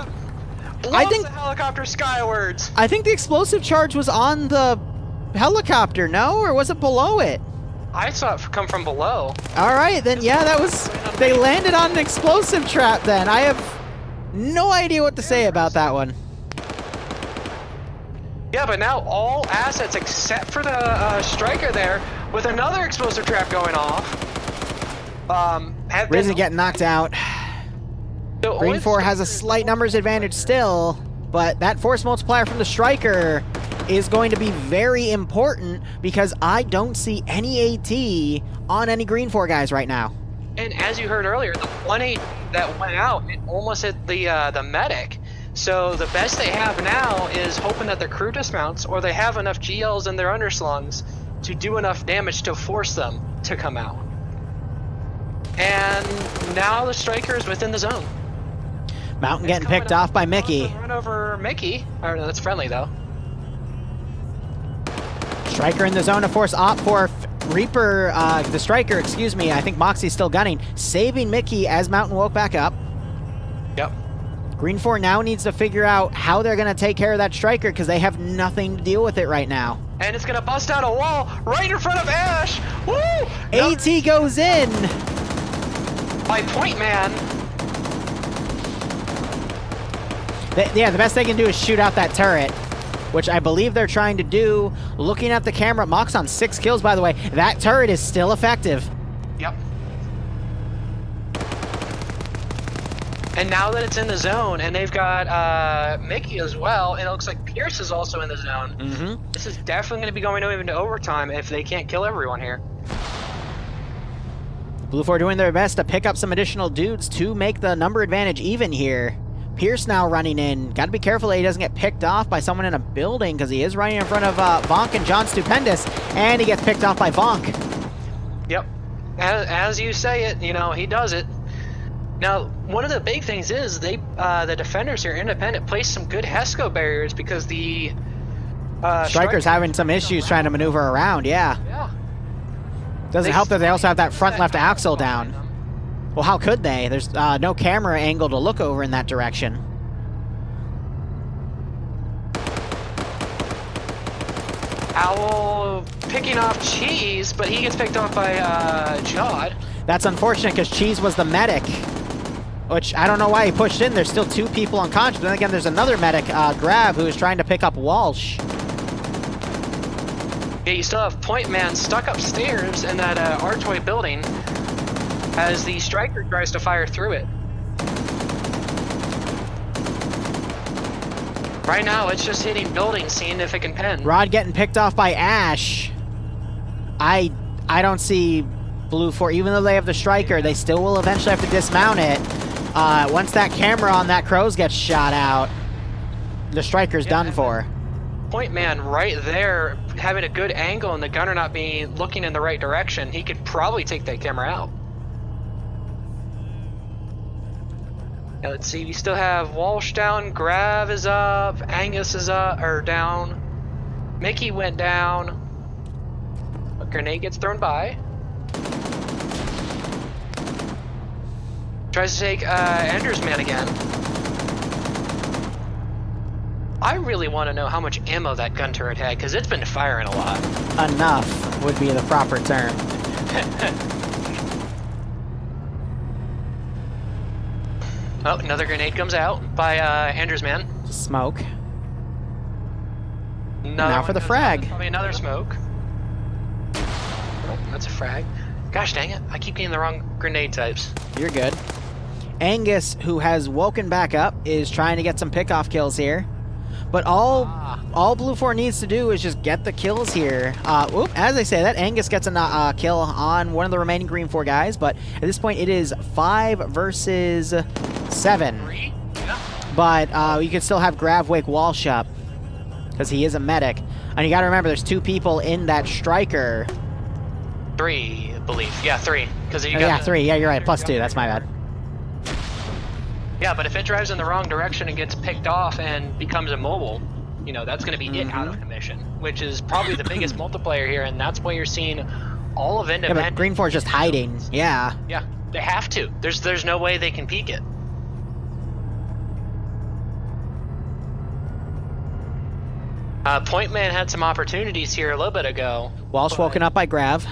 Blows the helicopter skywards. I think the explosive charge was on the helicopter, no? Or was it below it? I saw it come from below. Alright, then yeah, that was... They landed on an explosive trap then. I have no idea what to say about that one. Yeah, but now all assets except for the Stryker there with another explosive trap going off. Have Risen been... getting knocked out. GREENFOR has a slight numbers advantage still, but that force multiplier from the Stryker is going to be very important because I don't see any AT on any GREENFOR guys right now. And as you heard earlier, the 1-8 that went out, it almost hit the medic. So the best they have now is hoping that their crew dismounts or they have enough GLs in their underslungs to do enough damage to force them to come out. And now the Stryker is within the zone. Mountain getting picked off by Mickey. Run over Mickey. Or no, that's friendly though. Stryker in the zone to force op for Reaper, the Stryker, excuse me. I think Moxie's still gunning, saving Mickey as Mountain woke back up. Yep. GREENFOR now needs to figure out how they're going to take care of that Stryker because they have nothing to deal with it right now. And it's going to bust down a wall right in front of Ash. Woo! AT goes in. By Point Man. Yeah, the best they can do is shoot out that turret, which I believe they're trying to do. Looking at the camera, Mox on 6 kills, by the way. That turret is still effective. Yep. And now that it's in the zone, and they've got Mickey as well, and it looks like Pierce is also in the zone. Mm-hmm. This is definitely going to be going into overtime if they can't kill everyone here. BLUFOR doing their best to pick up some additional dudes to make the number advantage even here. Pierce now running in. Got to be careful that he doesn't get picked off by someone in a building because he is running in front of Vonk and John Stupendous, and he gets picked off by Vonk. Yep. As you say it, you know, he does it. Now, one of the big things is they, the defenders here, Independent, placed some good HESCO barriers because the Stryker's having some issues trying to maneuver around, yeah. Yeah. Doesn't help that they also have that front left axle down. Well, how could they? There's no camera angle to look over in that direction. Owl picking off Cheese, but he gets picked off by Jod. That's unfortunate because Cheese was the medic, which I don't know why he pushed in. There's still 2 people unconscious. But then again, there's another medic, Grav, who is trying to pick up Walsh. Yeah, you still have Point Man stuck upstairs in that archway building as the Stryker tries to fire through it. Right now, it's just hitting buildings, seeing if it can pen. Rod getting picked off by Ash. I don't see BLUFOR, even though they have the Stryker, they still will eventually have to dismount it. Once that camera on that Crows gets shot out, the Stryker's done for. Point Man right there, having a good angle and the gunner not being looking in the right direction, he could probably take that camera out. Now let's see, we still have Walsh down, Grav is up, Angus is up, or down, Mickey went down, a grenade gets thrown by. Tries to take Ender's Man again. I really want to know how much ammo that gun turret had, because it's been firing a lot. Enough would be the proper term. Oh, another grenade comes out by Andrew's man. Smoke. Now for the frag. Probably another smoke. Oh, that's a frag. Gosh dang it, I keep getting the wrong grenade types. You're good. Angus, who has woken back up, is trying to get some pickoff kills here. But all BLUFOR needs to do is just get the kills here. As I say that, Angus gets a kill on one of the remaining GREENFOR guys, but at this point it is 5 versus 7. 3? Yeah. But you can still have Gravwake Walsh up, because he is a medic. And you gotta remember, there's 2 people in that Stryker. 3, I believe. Yeah, 3. Because you got Yeah, 3. Yeah, you're right. Plus 2. That's my bad. Yeah, but if it drives in the wrong direction and gets picked off and becomes immobile, you know, that's going to be it out of commission, which is probably the biggest multiplier here, and that's why you're seeing all of independent. Yeah, but GREENFOR is just hiding. Yeah. Yeah, they have to. There's no way they can peek it. Point Man had some opportunities here a little bit ago. Walsh woken up by Grav.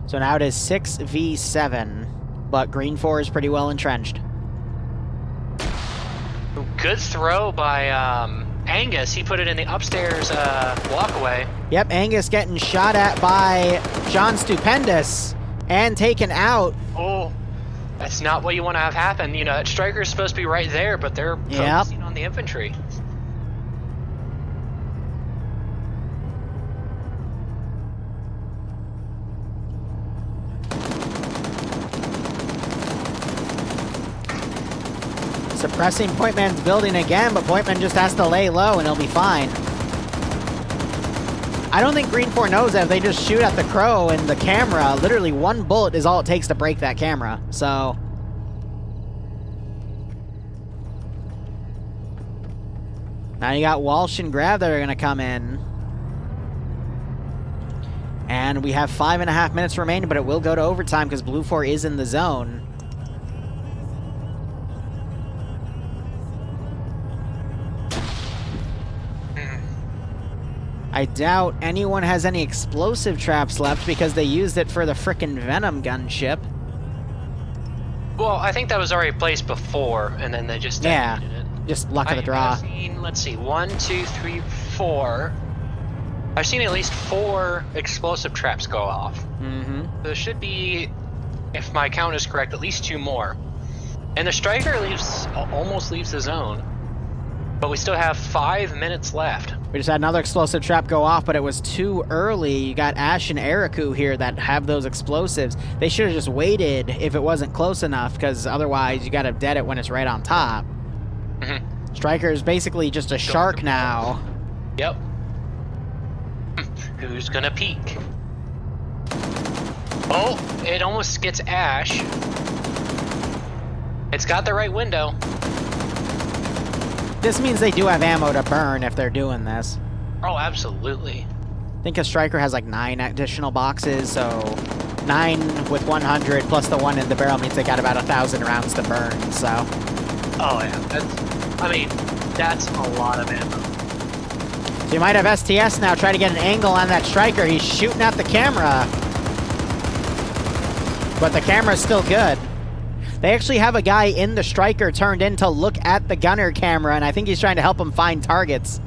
So now it is 6v7, but GREENFOR is pretty well entrenched. Good throw by Angus. He put it in the upstairs walkway. Yep, Angus getting shot at by John Stupendous and taken out. Oh, that's not what you want to have happen. You know, that Stryker's supposed to be right there, but they're focusing on the infantry. Suppressing Point Man's building again, but Point Man just has to lay low and he'll be fine. I don't think GREENFOR knows that if they just shoot at the crow and the camera, literally 1 bullet is all it takes to break that camera, so... Now you got Walsh and Grav that are going to come in. And we have 5.5 minutes remaining, but it will go to overtime because BLUFOR is in the zone. I doubt anyone has any explosive traps left because they used it for the frickin' Venom gunship. Well, I think that was already placed before, and then they just detonated it. Just luck of the draw. I've seen, let's see, 1, 2, 3, 4. I've seen at least 4 explosive traps go off. Mm-hmm. There should be, if my count is correct, at least 2 more. And the Stryker almost leaves the zone. But we still have 5 minutes left. We just had another explosive trap go off, but it was too early. You got Ash and Eriku here that have those explosives. They should have just waited if it wasn't close enough, because otherwise you got to dead it when it's right on top. Mm-hmm. Stryker is basically just a shark now. Yep. Who's gonna peek? Oh, it almost gets Ash. It's got the right window. This means they do have ammo to burn if they're doing this. Oh, absolutely. I think a Stryker has like 9 additional boxes, so 9 with 100 plus the 1 in the barrel means they got about 1,000 rounds to burn, so. Oh yeah, that's a lot of ammo. So you might have STS now try to get an angle on that Stryker. He's shooting at the camera. But the camera's still good. They actually have a guy in the Stryker turned in to look at the gunner camera, and I think he's trying to help him find targets.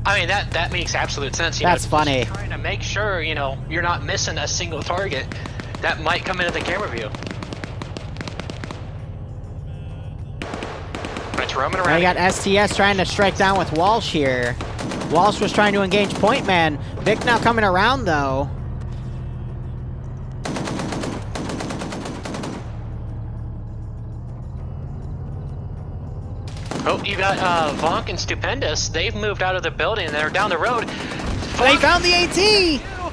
I mean, that makes absolute sense. That's funny. Trying to make sure, you know, you're not missing a single target that might come into the camera view. It's roaming around. Now you got STS trying to strike down with Walsh here. Walsh was trying to engage Point Man. Vic now coming around, though. Oh, you got Vonk and Stupendous. They've moved out of the building. They're down the road. They found the AT!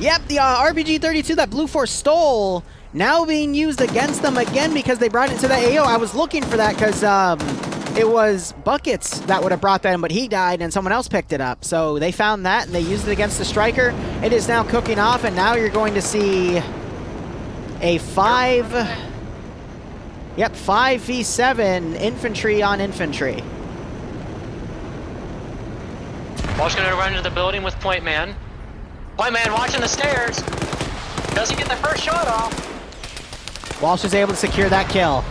Yep, the RPG-32 that BLUFOR stole, now being used against them again because they brought it to the AO. I was looking for that because it was Buckets that would have brought that in, but he died and someone else picked it up. So they found that and they used it against the Stryker. It is now cooking off, and now you're going to see a 5v7 infantry on infantry. Walsh gonna run into the building with Point Man. Point Man watching the stairs. Doesn't get the first shot off. Walsh is able to secure that kill.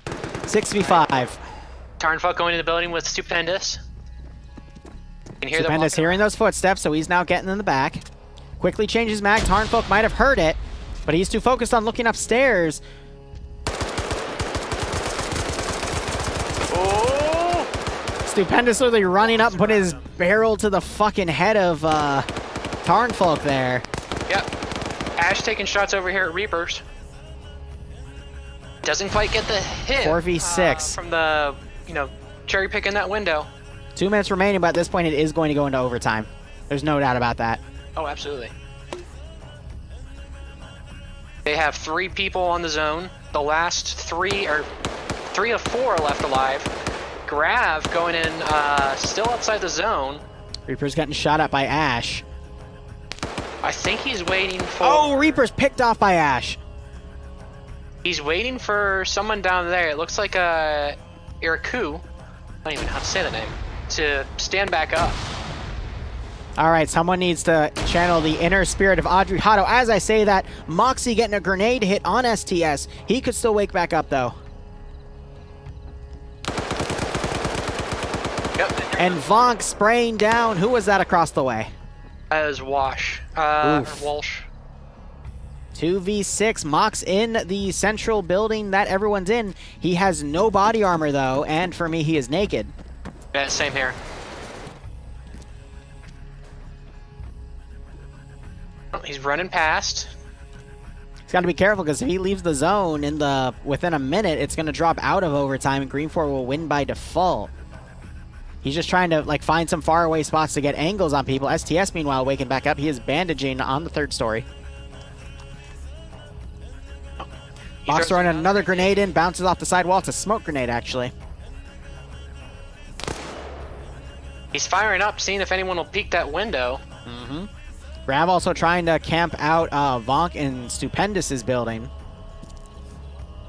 6v5. Tarnfuck going into the building with Stupendous. You can hear them Stupendous walking hearing those footsteps, so he's now getting in the back. Quickly changes mag. Tarnfolk might have heard it, but he's too focused on looking upstairs. Oh! Stupendous literally running up and putting his barrel to the fucking head of Tarnfolk there. Yep. Ash taking shots over here at Reapers. Doesn't quite get the hit. 4v6. From the, cherry picking that window. 2 minutes remaining, but at this point it is going to go into overtime. There's no doubt about that. Oh, absolutely. They have 3 people on the zone. The last 3 of 4 are left alive. Grav going in, still outside the zone. Reaper's getting shot at by Ash. I think he's waiting for... Oh, Reaper's picked off by Ash. He's waiting for someone down there. It looks like Iraku. I don't even know how to say the name. To stand back up. All right, someone needs to channel the inner spirit of Audrey Hotto. As I say that, Moxie getting a grenade hit on STS. He could still wake back up, though. Yep. And Vonk spraying down. Who was that across the way? That is Wash. Or Oof. Walsh. 2v6. Mox in the central building that everyone's in. He has no body armor, though, and for me, he is naked. Yeah, same here. He's running past. He's got to be careful because if he leaves the zone within a minute, it's going to drop out of overtime and GREENFOR will win by default. He's just trying to find some faraway spots to get angles on people. STS, meanwhile, waking back up. He is bandaging on the 3rd story. Mox throwing another grenade in, bounces off the side wall. It's a smoke grenade, actually. He's firing up, seeing if anyone will peek that window. Mm-hmm. Grav also trying to camp out Vonk in Stupendous's building.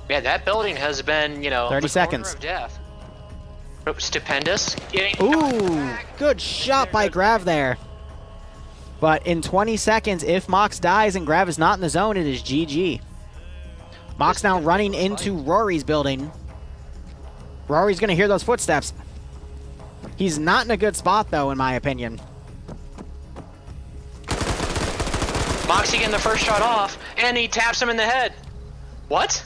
Yeah, that building has been, 30 seconds. Of death. Oh, Stupendous. Ooh, good shot by Grav there. But in 20 seconds, if Mox dies and Grav is not in the zone, it is GG. Mox now running into Rory's building. Rory's going to hear those footsteps. He's not in a good spot, though, in my opinion. Moxie getting the first shot off, and he taps him in the head. What?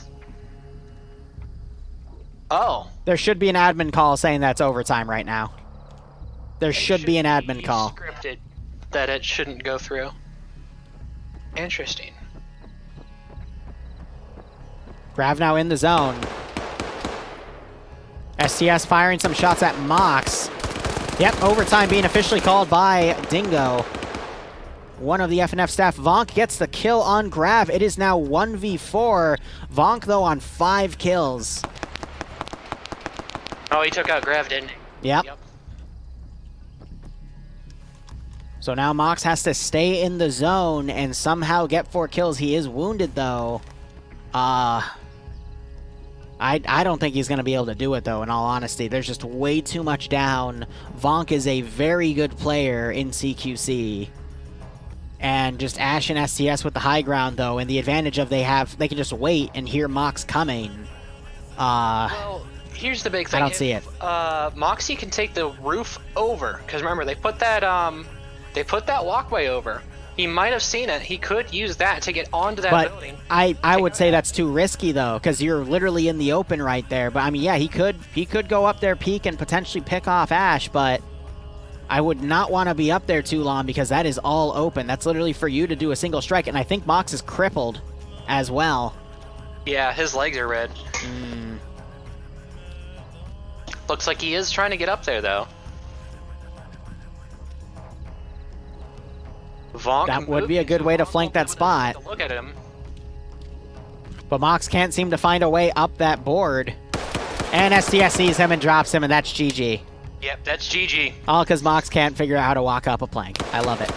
Oh. There should be an admin call saying that's overtime right now. There should be an admin call. Scripted that it shouldn't go through. Interesting. Grav now in the zone. STS firing some shots at Mox. Yep, overtime being officially called by Dingo. One of the FNF staff. Vonk gets the kill on Grav. It is now 1v4. Vonk, though, on 5 kills. Oh, he took out Grav, didn't he? Yep. So now Mox has to stay in the zone and somehow get 4 kills. He is wounded, though. I don't think he's going to be able to do it, though, in all honesty. There's just way too much down. Vonk is a very good player in CQC. And just Ash and STS with the high ground, though, and the advantage of they can just wait and hear Mox coming. Well, here's the big thing. I don't see it. Moxie can take the roof over, because remember, they put that walkway over. He might have seen it. He could use that to get onto that building. I would say that's too risky, though, because you're literally in the open right there. But I mean, yeah, he could go up there, peek, and potentially pick off Ash, but I would not want to be up there too long because that is all open. That's literally for you to do a single strike, and I think Mox is crippled as well. Yeah, his legs are red. Looks like he is trying to get up there, though. Vonk That would be a good way to flank that spot. Look at him. But Mox can't seem to find a way up that board. And STS sees him and drops him, and that's GG. Yep, that's GG. All because Mox can't figure out how to walk up a plank. I love it.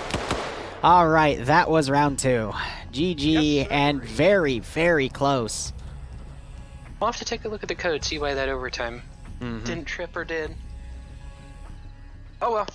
All right, that was round 2. GG, and very, very close. We'll have to take a look at the code, see why that overtime didn't trip or did. Oh well.